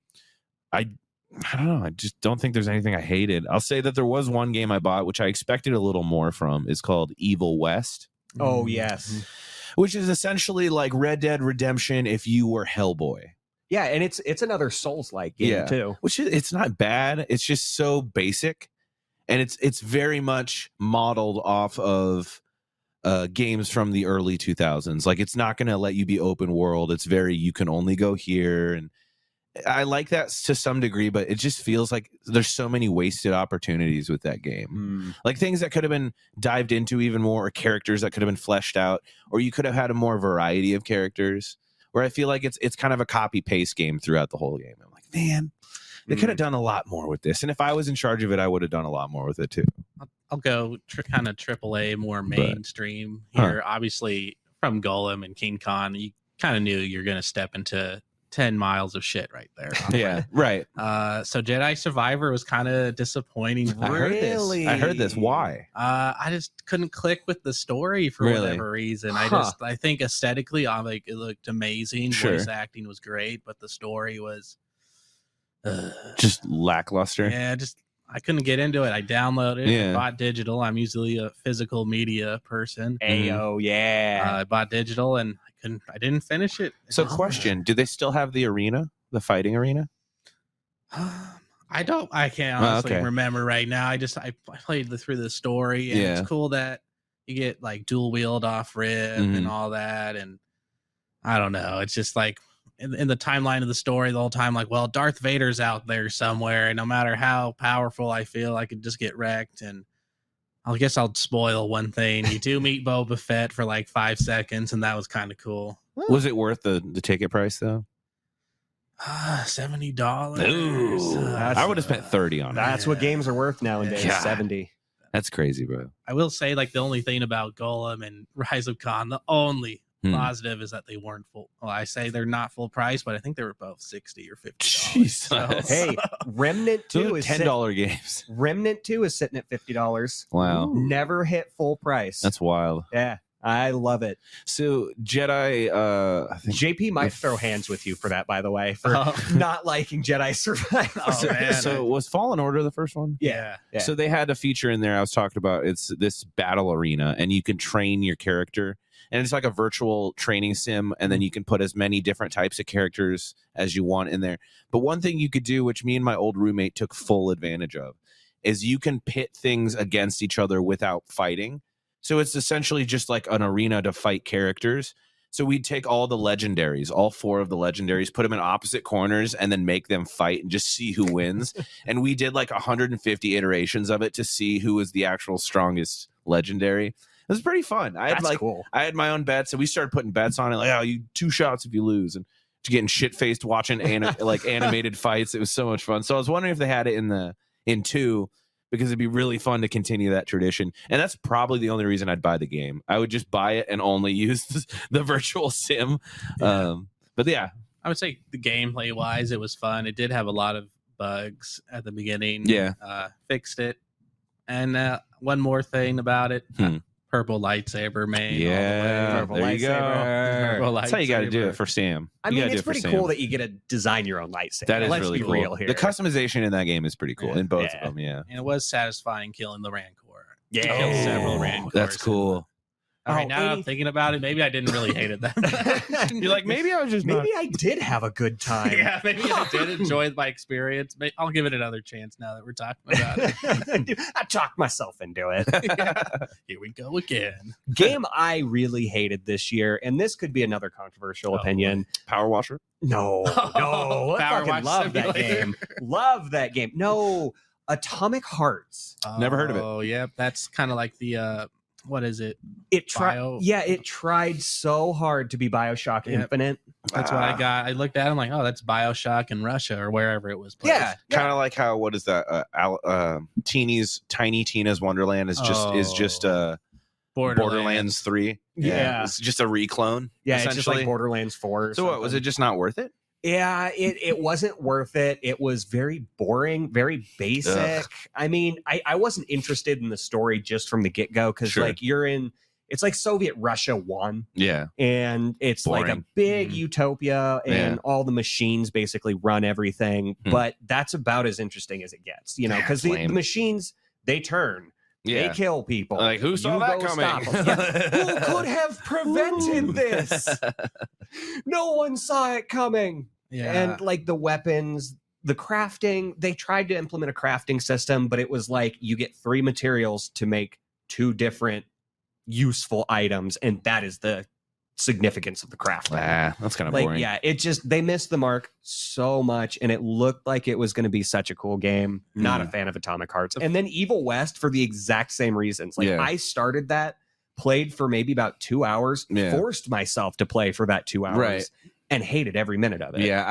I don't know. I just don't think there's anything I hated. I'll say that there was one game I bought, which I expected a little more from. It's called Evil West.
Oh, yes.
Which is essentially like Red Dead Redemption if you were Hellboy.
Yeah, and it's another Souls-like game too.
Which it's not bad. It's just so basic, and it's very much modeled off of games from the early 2000s. Like, it's not going to let you be open world. It's very, you can only go here, and I like that to some degree, but it just feels like there's so many wasted opportunities with that game. Like things that could have been dived into even more, or characters that could have been fleshed out, or you could have had a more variety of characters. Where I feel like it's kind of a copy paste game throughout the whole game. I'm like, man, they could have done a lot more with this. And if I was in charge of it, I would have done a lot more with it too.
I'll go kind of AAA, more mainstream here. Obviously, from Golem and King Kong, you kind of knew you're going to step into 10 miles of shit right there.
Yeah, right.
So Jedi Survivor was kind of disappointing.
I heard this. Why?
I just couldn't click with the story for whatever reason. I think aesthetically, it looked amazing.
Sure.
Voice acting was great, but the story was
just lackluster.
Yeah, I couldn't get into it. I downloaded it, bought digital. I'm usually a physical media person.
Ayo, yeah.
I bought digital and I didn't finish it.
So question, do they still have the arena, the fighting arena?
I can't honestly remember right now. I played through the story, and it's cool that you get like dual wield off rib and all that. And I don't know. It's just like in the timeline of the story the whole time, like, well, Darth Vader's out there somewhere, and no matter how powerful I feel, I could just get wrecked. And I guess I'll spoil one thing. You do meet Boba Fett for like 5 seconds, and that was kind of cool.
Was it worth the ticket price though?
$70.
Ooh, I would have spent 30 on it.
That's what games are worth nowadays.
God.
70.
That's crazy, bro.
I will say, like, the only thing about Golem and Rise of Khan, the only positive is that they weren't full. Well, I say they're not full price, but I think they were both $60 or $50.
Jesus.
Hey, Remnant 2 is
$10 games.
Remnant 2 is sitting at $50.
Wow.
Never hit full price.
That's wild.
Yeah. I love it.
So Jedi, I think
JP might throw hands with you for that, by the way, for not liking Jedi Survivor.
Oh, man.
So was Fallen Order the first one?
Yeah.
So they had a feature in there I was talking about. It's this battle arena, and you can train your character. And it's like a virtual training sim, and then you can put as many different types of characters as you want in there. But one thing you could do, which me and my old roommate took full advantage of, is you can pit things against each other without fighting. So it's essentially just like an arena to fight characters. So we'd take all the legendaries, all 4 of the legendaries, put them in opposite corners, and then make them fight and just see who wins. And we did like 150 iterations of it to see who was the actual strongest legendary. It was pretty fun. I had
cool.
I had my own bets, and we started putting bets on it. Like, oh, you 2 shots if you lose, and getting shit faced watching animated fights. It was so much fun. So I was wondering if they had it in 2, because it'd be really fun to continue that tradition. And that's probably the only reason I'd buy the game. I would just buy it and only use the virtual sim.
Yeah.
But yeah,
I would say the gameplay wise, it was fun. It did have a lot of bugs at the beginning.
Yeah.
Fixed it. And one more thing about it. Purple lightsaber main.
Yeah,
Purple
there you go.
Purple
That's how you got to do
lightsaber.
it for Sam.
I mean, it's pretty cool that you get to design your own lightsaber.
That is
Let's
really
be
cool.
real here.
The customization in that game is pretty cool in both
Yeah.
of them. Yeah.
And it was satisfying killing the Rancor.
Yeah.
Killed several
Oh,
Rancors.
that's cool.
All right,
Oh,
now that I'm thinking about it, maybe I didn't really hate it that much.
You're like, maybe I was just
Maybe I did have a good time.
Yeah, maybe I did enjoy my experience. I'll give it another chance now that we're talking about it.
I talked myself into it.
Yeah. Here we go again.
Game I really hated this year, and this could be another controversial opinion.
Power Washer.
No, no, I
Power
fucking
Wash
love that
Simulator.
game. Love that game. No, Atomic Hearts.
Never heard of it.
Oh, yeah, that's kind of like the what is it?
It tried.
Bio-
Yeah, it tried so hard to be BioShock
Yep.
Infinite.
That's what I got. I looked at it, I'm like, oh, that's BioShock in Russia or wherever it was placed.
Yeah,
Kind of like how, what is that? Tiny Tina's Wonderland is just Borderlands 3.
Yeah.
It's just a reclone.
yeah, it's just
essentially.
like Borderlands 4. Or
So what, was it just not worth it?
Yeah, it wasn't worth it. It was very boring, very basic.
Ugh.
I mean, I wasn't interested in the story just from the get-go because
Sure.
like it's like Soviet Russia 1,
Yeah.
and it's like a
Boring.
big
Mhm.
utopia, and
Yeah.
all the machines basically run everything.
Hmm.
But that's about as interesting as it gets,
Yeah,
because
it's
the
lame.
machines, they turn.
Yeah.
They kill people.
Like, who saw
You
that
go
coming?
stop 'em. Yeah. Who could have prevented this? No one saw it coming.
Yeah.
And like the weapons, the crafting, they tried to implement a crafting system, but it was like you get 3 materials to make 2 different useful items, and that is the significance of the crafting.
That's kind of
Like,
boring.
yeah, it just, they missed the mark so much, and it looked like it was going to be such a cool game. Not a fan of Atomic Hearts. And then Evil West for the exact same reasons. Like,
Yeah.
I started that, played for maybe about 2 hours,
Yeah.
forced myself to play for that 2 hours.
Right.
And hated every minute of it.
Yeah,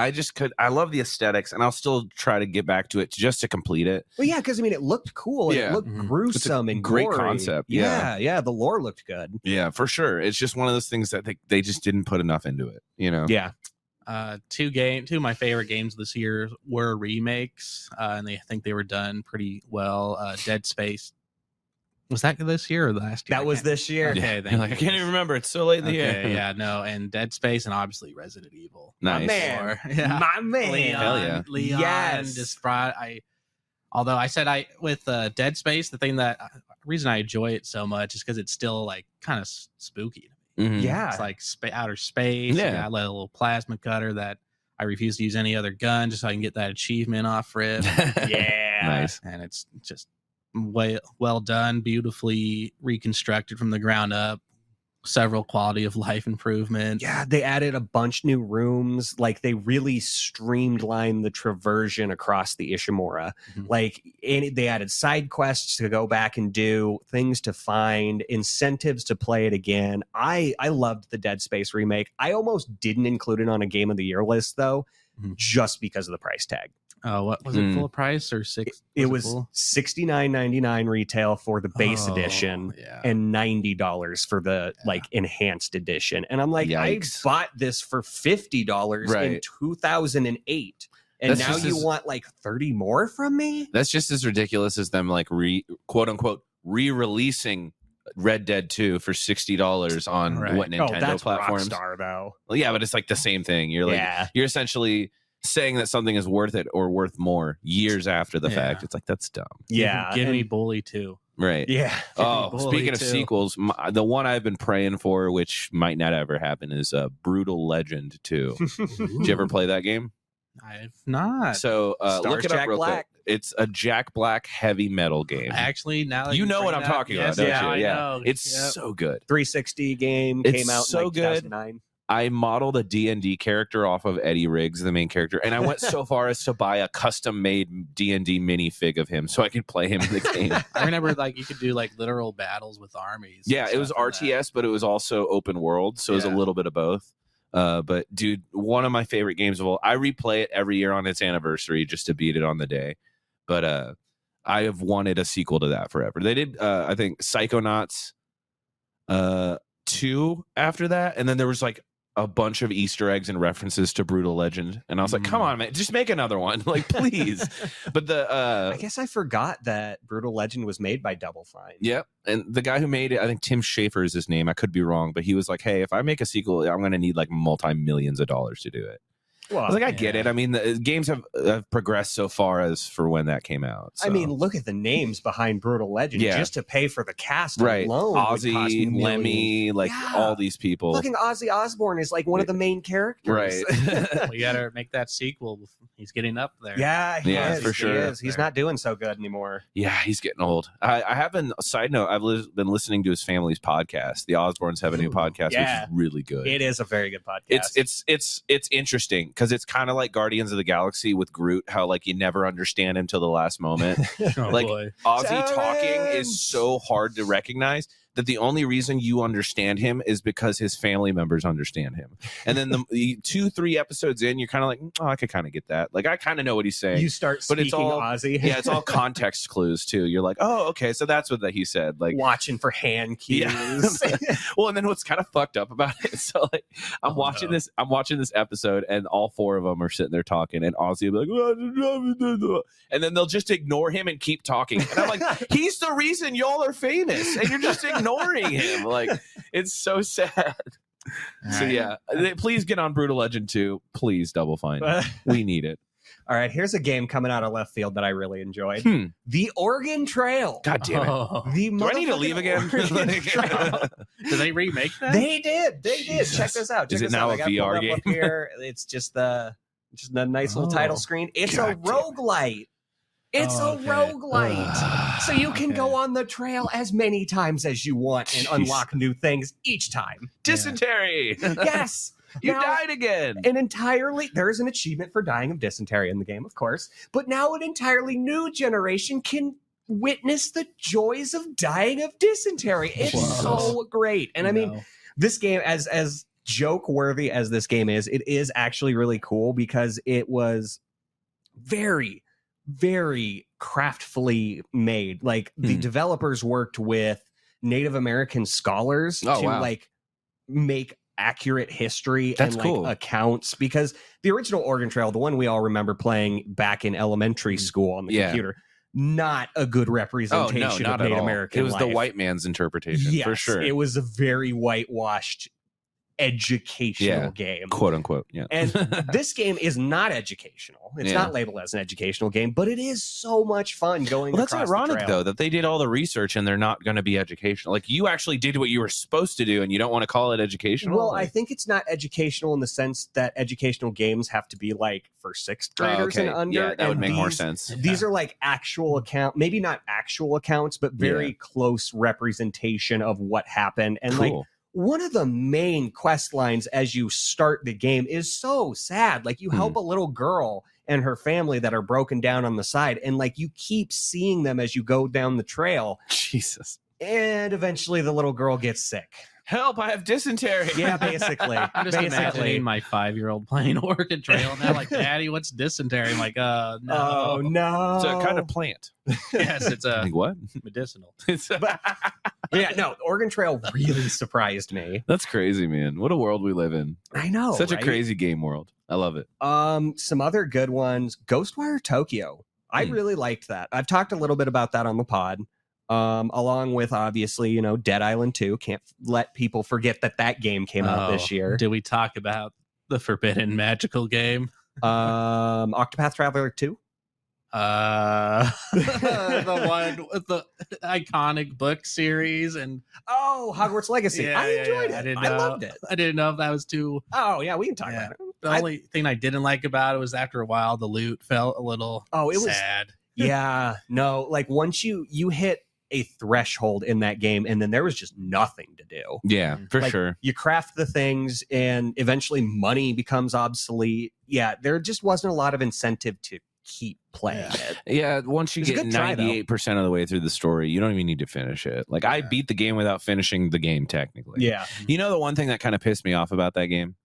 I love the aesthetics, and I'll still try to get back to it just to complete it.
Well, yeah, because I mean, it looked cool. And
Yeah.
it looked
Mhm.
gruesome and
great
gory.
concept,
Yeah,
yeah.
yeah. The lore looked good.
Yeah, for sure. It's just one of those things that they just didn't put enough into it, you know?
Yeah.
Two of my favorite games this year were remakes, and I think they were done pretty well. Dead Space. Was that this year or last year?
That was this year.
Okay,
Yeah.
thank
You're like,
you.
I can't even remember. It's so late in the year.
Okay, yeah, no, and Dead Space and obviously Resident Evil.
Nice.
My man.
Or- yeah.
My man.
Leon,
Hell yeah.
Leon
Yes.
just brought although I said with Dead Space, the thing that reason I enjoy it so much is because it's still like kind of spooky.
Mhm.
Yeah.
It's like outer space.
Yeah.
Yeah, I let a little plasma cutter that I refuse to use any other gun just so I can get that achievement off rip.
Yeah.
Nice.
And it's just well done, beautifully reconstructed from the ground up. Several quality of life improvements.
Yeah, they added a bunch new rooms. Like, they really streamlined the traversion across the Ishimura.
Mhm.
Like, they added side quests to go back and do, things to find, incentives to play it again. I loved the Dead Space remake. I almost didn't include it on a Game of the Year list, though,
Mhm.
just because of the price tag.
What was it? Full price or six?
It was
full?
$69.99 retail for the base
Oh,
edition.
Yeah.
And $90 for the like enhanced edition. And I'm like,
Yikes.
I bought this for $50 in
Right.
2008. And
That's
now
just
you
as-
want like 30 more from me?
That's just as ridiculous as them like quote unquote re-releasing Red Dead 2 for $60 on what Nintendo
that's
platforms.
Rockstar, though.
Well, yeah, but it's like the same thing. You're like you're essentially saying that something is worth it or worth more years after the fact. It's like, that's dumb.
Give me Bully too.
Right.
Yeah.
Oh, speaking of sequels, the one I've been praying for, which might not ever happen, is Brutal Legend 2. Did you ever play that game?
I've not.
So look it up
Jack
real
Black.
quick. It's a Jack Black heavy metal game.
Actually, now that
You know what I'm talking about, don't you?
I
Yeah.
know.
It's so good.
360 game
It's
came out
so
in like
good.
2009.
I modeled a D&D character off of Eddie Riggs, the main character, and I went so far as to buy a custom-made D&D minifig of him so I could play him in the game.
I remember like you could do like literal battles with armies.
Yeah, it was RTS, but it was also open world, so it was a little bit of both. But dude, one of my favorite games of all. I replay it every year on its anniversary just to beat it on the day. But I have wanted a sequel to that forever. They did, I think, Psychonauts 2 after that, and then there was like a bunch of Easter eggs and references to Brutal Legend, and I was like, come on, man, just make another one, like, please. But
I guess I forgot that Brutal Legend was made by Double Fine.
Yep. And the guy who made it, I think Tim Schafer is his name, I could be wrong, but he was like, hey, if I make a sequel, I'm going to need like multi-millions of dollars to do it.
Well,
I was like, I get it. I mean, the games have progressed so far as for when that came out. So.
I mean, look at the names behind Brutal Legend just to pay for the cast alone.
Ozzy, Lemmy, like all these people.
Fucking Ozzy Osbourne is like one of the main characters.
Right.
Well, you got to make that sequel. He's getting up there.
Yeah, he is.
for sure.
He is. He's not doing so good anymore.
Yeah, he's getting old. I have been, side note, I've been listening to his family's podcast. The Osbournes have a new podcast, which is really good.
It is a very good podcast.
It's interesting because it's kind of like Guardians of the Galaxy with Groot, how like you never understand him till the last moment. Like Ozzy talking is so hard to recognize that the only reason you understand him is because his family members understand him. And then the 2-3 episodes in, you're kind of like, oh, I could kind of get that. Like, I kind of know what he's saying.
You start speaking
but it's all,
Ozzy.
Yeah, it's all context clues, too. You're like, oh, okay, so that's what he said. Like
watching for hand cues.
Yeah. Well, and then what's kind of fucked up about it, so like I'm watching this episode, and all 4 of them are sitting there talking, and Ozzy will be like, and then they'll just ignore him and keep talking. And I'm like, he's the reason y'all are famous, and you're just ignoring him. Like, it's so sad. So yeah, please get on Brutal Legend 2. Please, Double Fine. We need it.
All right, here's a game coming out of left field that I really enjoyed. The Oregon Trail.
God damn it.
Do
I need to leave again?
Did they remake that?
They did. Check this out.
Is it now a VR game?
Up here. It's just a nice little title screen. It's a roguelite. It's a roguelite. So you can go on the trail as many times as you want and unlock new things each time.
Dysentery.
Yes.
You died again.
There's an achievement for dying of dysentery in the game, of course. But now an entirely new generation can witness the joys of dying of dysentery. It's so great. And I mean, this game, as joke worthy as this game is, it is actually really cool because it was very, very craftfully made. Like the developers worked with Native American scholars to like make accurate history and like accounts, because the original Oregon Trail, the one we all remember playing back in elementary school on the computer, not a good representation of Native American
life. It was
life.
the white man's interpretation, for sure.
It was a very whitewashed educational game,
quote unquote. Yeah.
And this game is not educational. It's not labeled as an educational game, but it is so much fun going.
Well, that's ironic
the trail.
though, that they did all the research and they're not going to be educational. Like, you actually did what you were supposed to do and you don't want to call it educational.
Well, I think it's not educational in the sense that educational games have to be like for 6th graders and under.
Yeah, that would make more sense.
These are like actual maybe not actual accounts, but very close representation of what happened. And like, one of the main quest lines as you start the game is so sad. Like, you help a little girl and her family that are broken down on the side, and like you keep seeing them as you go down the trail.
Jesus.
And eventually the little girl gets sick.
Help, I have dysentery.
Yeah, basically.
I'm just imagining my 5-year-old playing Oregon Trail, and they're like, Daddy, what's dysentery? I'm like, no.
Oh, no.
It's a kind of plant.
Yes, it's a
like, what?
Medicinal.
But yeah, no, Oregon Trail really surprised me.
That's crazy, man. What a world we live in.
I know.
Such a crazy game world. I love it.
Some other good ones. Ghostwire Tokyo. I really liked that. I've talked a little bit about that on the pod. along with obviously, Dead Island 2. Can't let people forget that game came out this year.
Did we talk about the forbidden magical game?
Octopath Traveler 2.
The one with the iconic book series and
Hogwarts Legacy. I enjoyed it. I loved it.
I didn't know if that was too.
Oh yeah, we can talk about it.
The only thing I didn't like about it was after a while the loot felt a little sad.
Yeah, no, like once you hit a threshold in that game, and then there was just nothing to do.
Yeah, for sure.
You craft the things, and eventually money becomes obsolete. Yeah, there just wasn't a lot of incentive to keep playing it.
Yeah, once you get 98% of the way through the story, you don't even need to finish it. Like I beat the game without finishing the game technically.
Yeah.
You know the one thing that kind of pissed me off about that game?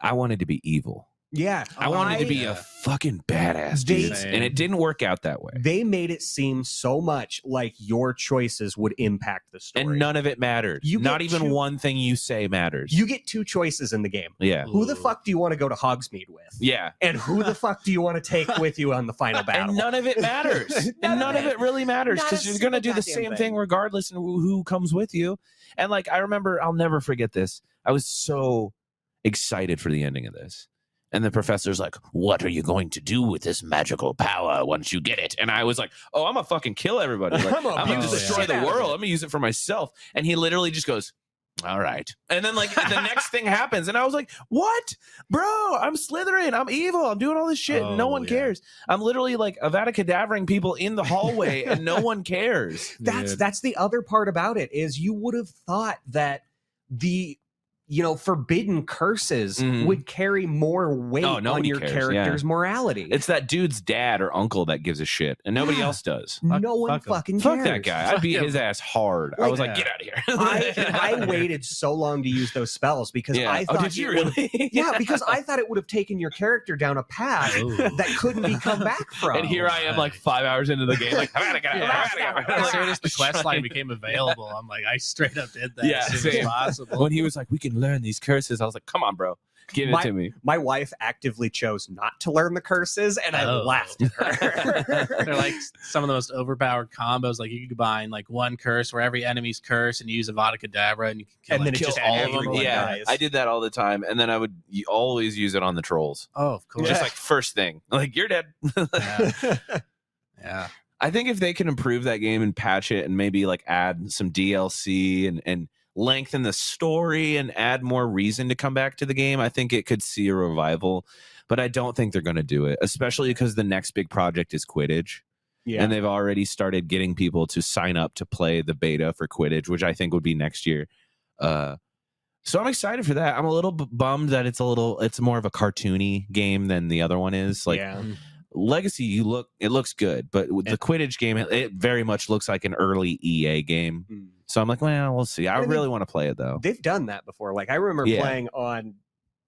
I wanted to be evil.
Yeah.
I wanted to be a fucking badass dude. And it didn't work out that way.
They made it seem so much like your choices would impact the story.
And none of it mattered. Not even one thing you say matters.
You get 2 choices in the game.
Yeah.
Who the fuck do you want to go to Hogsmeade with?
Yeah.
And who the fuck do you want to take with you on the final battle?
And none of it matters. None of it really matters because you're going to do the same thing regardless of who comes with you. And like, I remember, I'll never forget this. I was so excited for the ending of this. And the professor's like, what are you going to do with this magical power once you get it? And I was like, oh, I'm going to fucking kill everybody. Like, I'm going to destroy the world. I'm going to use it for myself. And he literally just goes, all right. And then like the next thing happens. And I was like, what? Bro, I'm Slytherin. I'm evil. I'm doing all this shit. And no one cares. I'm literally like Avada Kedavraing people in the hallway and no one cares.
That's the other part about it is you would have thought that the forbidden curses would carry more weight on your character's morality.
It's that dude's dad or uncle that gives a shit, and nobody else does.
No one fucking cares.
Fuck that guy. I beat his ass hard. I was like, get out of here.
I waited so long to use those spells because I thought
did you really?
Because I thought it would have taken your character down a path that couldn't be come back from.
And here I am like 5 hours into the game, like,
as soon as the quest line became available, I'm like, I straight up did that as soon as possible.
When he was like, we can learn these curses, I was like, come on, bro, give it to me.
My wife actively chose not to learn the curses, and I laughed at her.
They're like some of the most overpowered combos. Like you could combine like one curse where every enemy's curse and use Avada Kedavra, and you can kill all of them.
Yeah, I did that all the time, and then I would always use it on the trolls.
Oh, of course.
Just like first thing, like you're dead.
Yeah.
I think if they can improve that game and patch it and maybe like add some DLC and lengthen the story and add more reason to come back to the game, I think it could see a revival. But I don't think they're going to do it, especially because the next big project is Quidditch. Yeah. And they've already started getting people to sign up to play the beta for Quidditch, which I think would be next year. So I'm excited for that. I'm a little bummed that it's more of a cartoony game than the other one is. Like Legacy, it looks good, but with the Quidditch game, it very much looks like an early EA game. So I'm like, well, we'll see. I really want to play it though.
They've done that before. Like I remember playing on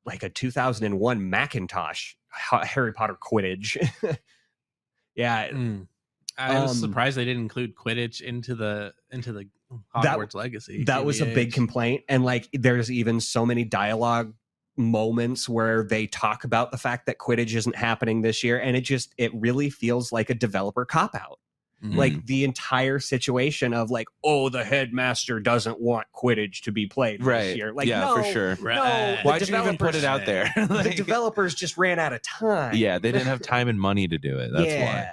like a 2001 Macintosh Harry Potter Quidditch.
I was surprised they didn't include Quidditch into the Hogwarts Legacy.
That was a big complaint, and like there's even so many dialogue moments where they talk about the fact that Quidditch isn't happening this year, and it really feels like a developer cop-out. Like the entire situation of like, the headmaster doesn't want Quidditch to be played this year. Like,
for sure.
No,
why'd you even put it out there?
The developers just ran out of time.
Yeah, they didn't have time and money to do it. That's why.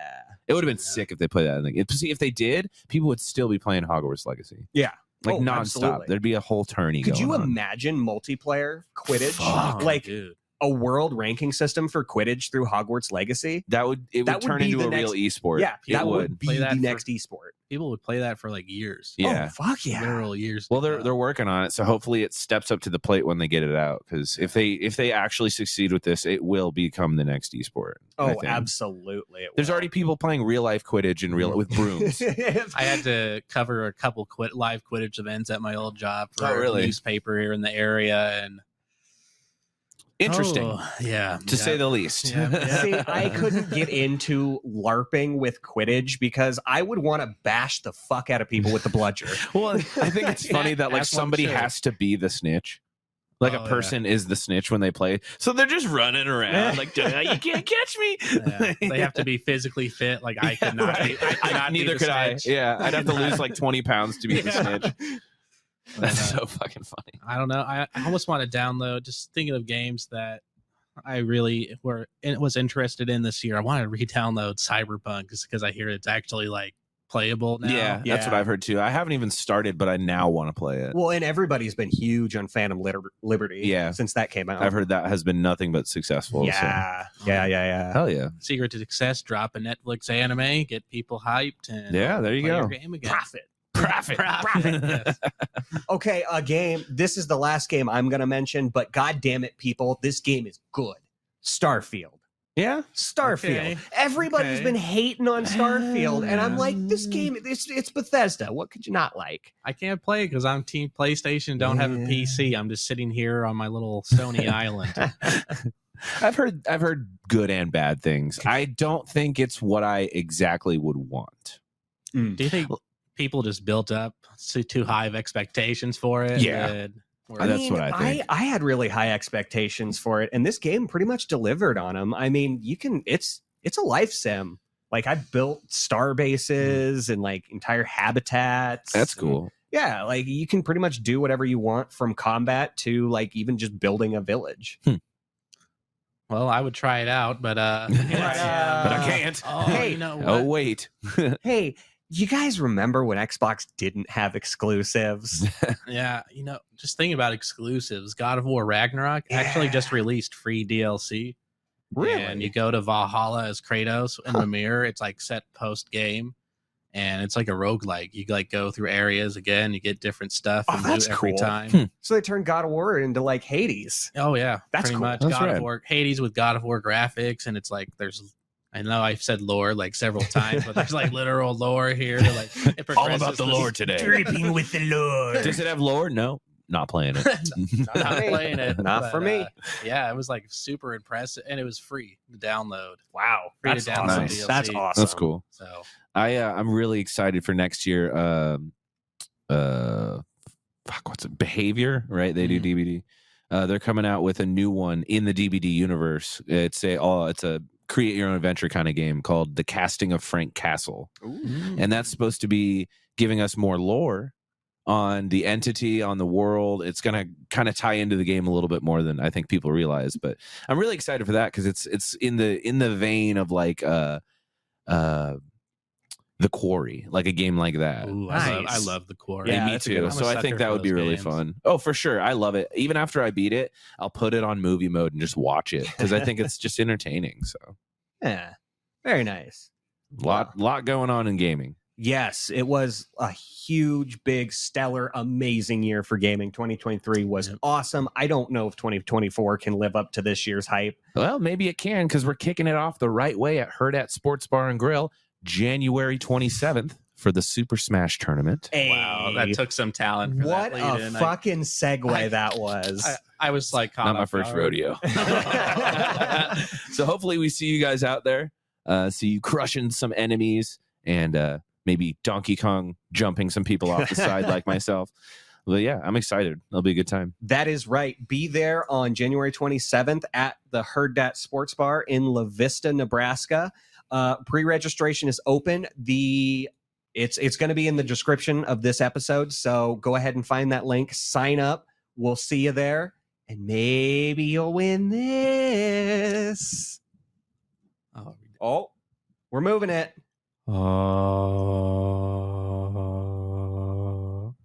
It would have been sick if they put that in the game. See, if they did, people would still be playing Hogwarts Legacy.
Yeah.
Like nonstop.
Absolutely.
There'd be a whole tourney
Could you
going on.
imagine multiplayer Quidditch?
Fuck,
dude.
A world ranking system for Quidditch through Hogwarts Legacy?
It would turn into a real esport.
Yeah, that would be the next esport.
People would play that for like years.
Yeah.
Oh, fuck yeah.
Literal years.
Well, they're working on it, so hopefully it steps up to the plate when they get it out. Because if they actually succeed with this, it will become the next esport.
Oh, absolutely.
There's already people playing real life Quidditch with brooms.
I had to cover a couple live Quidditch events at my old job for a newspaper here in the area, and
interesting, to say the least.
See, I couldn't get into LARPing with Quidditch because I would want to bash the fuck out of people with the bludger.
Well, I think it's funny that like somebody has to be the snitch. Like
Oh,
a person is the snitch when they play, so they're just running around like you can't catch me.
Yeah. They have to be physically fit. Like I could not.
right.
I could not
Neither
be the
could I.
snitch.
Yeah, I'd have to lose like 20 pounds to be the
Yeah.
snitch.
But,
That's so fucking funny.
I don't know. I almost want to download. Just thinking of games that I really was interested in this year. I want to re-download Cyberpunk just because I hear it's actually like playable now.
Yeah, that's what I've heard too. I haven't even started, but I now want to play it.
Well, and everybody's been huge on Phantom Liberty
Yeah.
since that came out.
I've heard that has been nothing but successful.
Yeah.
So.
Yeah.
Hell yeah.
Secret to success: drop a Netflix anime, get people hyped, and
Yeah, there you
play
go.
your game again.
Profit.
Yes.
Okay, a game. This is the last game I'm going to mention, but god damn it, people, this game is good. Starfield.
Yeah.
Starfield.
Okay.
Everybody's
Okay.
been hating on Starfield, and I'm like, this game, it's Bethesda. What could you not like?
I can't play because I'm Team PlayStation. Don't have a
Yeah.
PC. I'm just sitting here on my little Stony Island.
I've heard good and bad things. I don't think it's what I exactly would want.
Do you think people just built up too high of expectations for it?
Yeah. That's what I think.
I had really high expectations for it, and this game pretty much delivered on them. I mean, it's a life sim. Like I built star bases and like entire habitats.
That's cool.
Yeah, like you can pretty much do whatever you want from combat to like even just building a village.
Well, I would try it out, but
But I can't.
Oh,
Hey.
you know what?
Oh wait.
Hey, you guys remember when Xbox didn't have exclusives?
Yeah, just thinking about exclusives. God of War Ragnarok actually just released free DLC. And you go to Valhalla as Kratos in the mirror. It's like set post game. And it's like a roguelike. You like go through areas again, you get different stuff
Oh,
and
that's
loot every
cool.
time.
So they turned God of War into like Hades.
Oh yeah.
That's
pretty
cool.
much
That's
God
rad.
of War Hades with God of War graphics, and it's like I know I've said lore like several times, but there's like literal lore here. Like it progresses with-
today.
Dripping with the Lord.
Does it have lore? No, not playing it.
Not playing it.
Not
but,
for me.
Yeah, it was like super impressive, and it was free to download.
Wow,
Free
that's
to download
awesome.
Nice.
That's
DLC.
awesome.
That's cool.
So
I'm really excited for next year. What's it? Behavior, right? They do DVD. They're coming out with a new one in the DVD universe. It's a create your own adventure kind of game called The Casting of Frank Castle, and that's supposed to be giving us more lore on the entity, on the world. It's going to kind of tie into the game a little bit more than I think people realize. But I'm really excited for that because it's in the vein of like The Quarry, like a game like that.
ooh,
Nice.
I love the Quarry.
Yeah,
me
that's a good
too.
one.
So
I'm a
I think
sucker
that
for
would be
those
really
games.
fun. Oh, for sure. I love it. Even after I beat it, I'll put it on movie mode and just watch it because I think it's just entertaining. So
Yeah, very nice.
lot going on in gaming.
Yes, it was a huge, big, stellar, amazing year for gaming. 2023 was awesome. I don't know if 2024 can live up to this year's hype.
Well, maybe it can because we're kicking it off the right way at Hurrdat Sports Bar and Grill, January 27th for the Super Smash tournament.
Wow, that took some talent. For
What
that
a
lead-in.
fucking segue that was.
I was like, caught
Not my
off
first
guard.
rodeo. So hopefully we see you guys out there. See you crushing some enemies and maybe Donkey Kong jumping some people off the side like myself. Well, yeah, I'm excited. It'll be a good time.
That is right. Be there on January 27th at the Hurrdat Sports Bar in La Vista, Nebraska. Pre-registration is open. It's going to be in the description of this episode, so go ahead and find that link. Sign up. We'll see you there, and maybe you'll win this. Oh, we're moving it.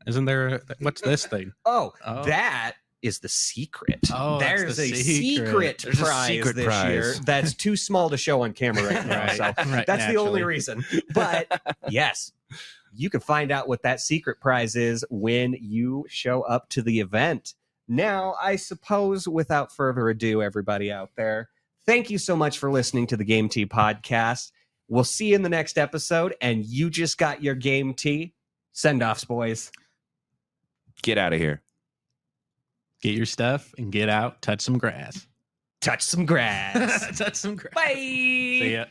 Isn't there? What's this thing?
Oh,
Oh.
that is the secret.
Oh, that's
there's
the
a
secret.
secret
There's a
prize
secret
this
prize.
year that's too small to show on camera right now.
Right.
So
Right,
that's the only
naturally.
reason. But yes, you can find out what that secret prize is when you show up to the event. Now, I suppose without further ado, everybody out there, thank you so much for listening to the Game Tea podcast. We'll see you in the next episode, and you just got your Game Tea. Send-offs, boys.
Get out of here.
Get your stuff and get out. Touch some grass.
Touch some grass.
Touch some grass.
Bye.
See ya.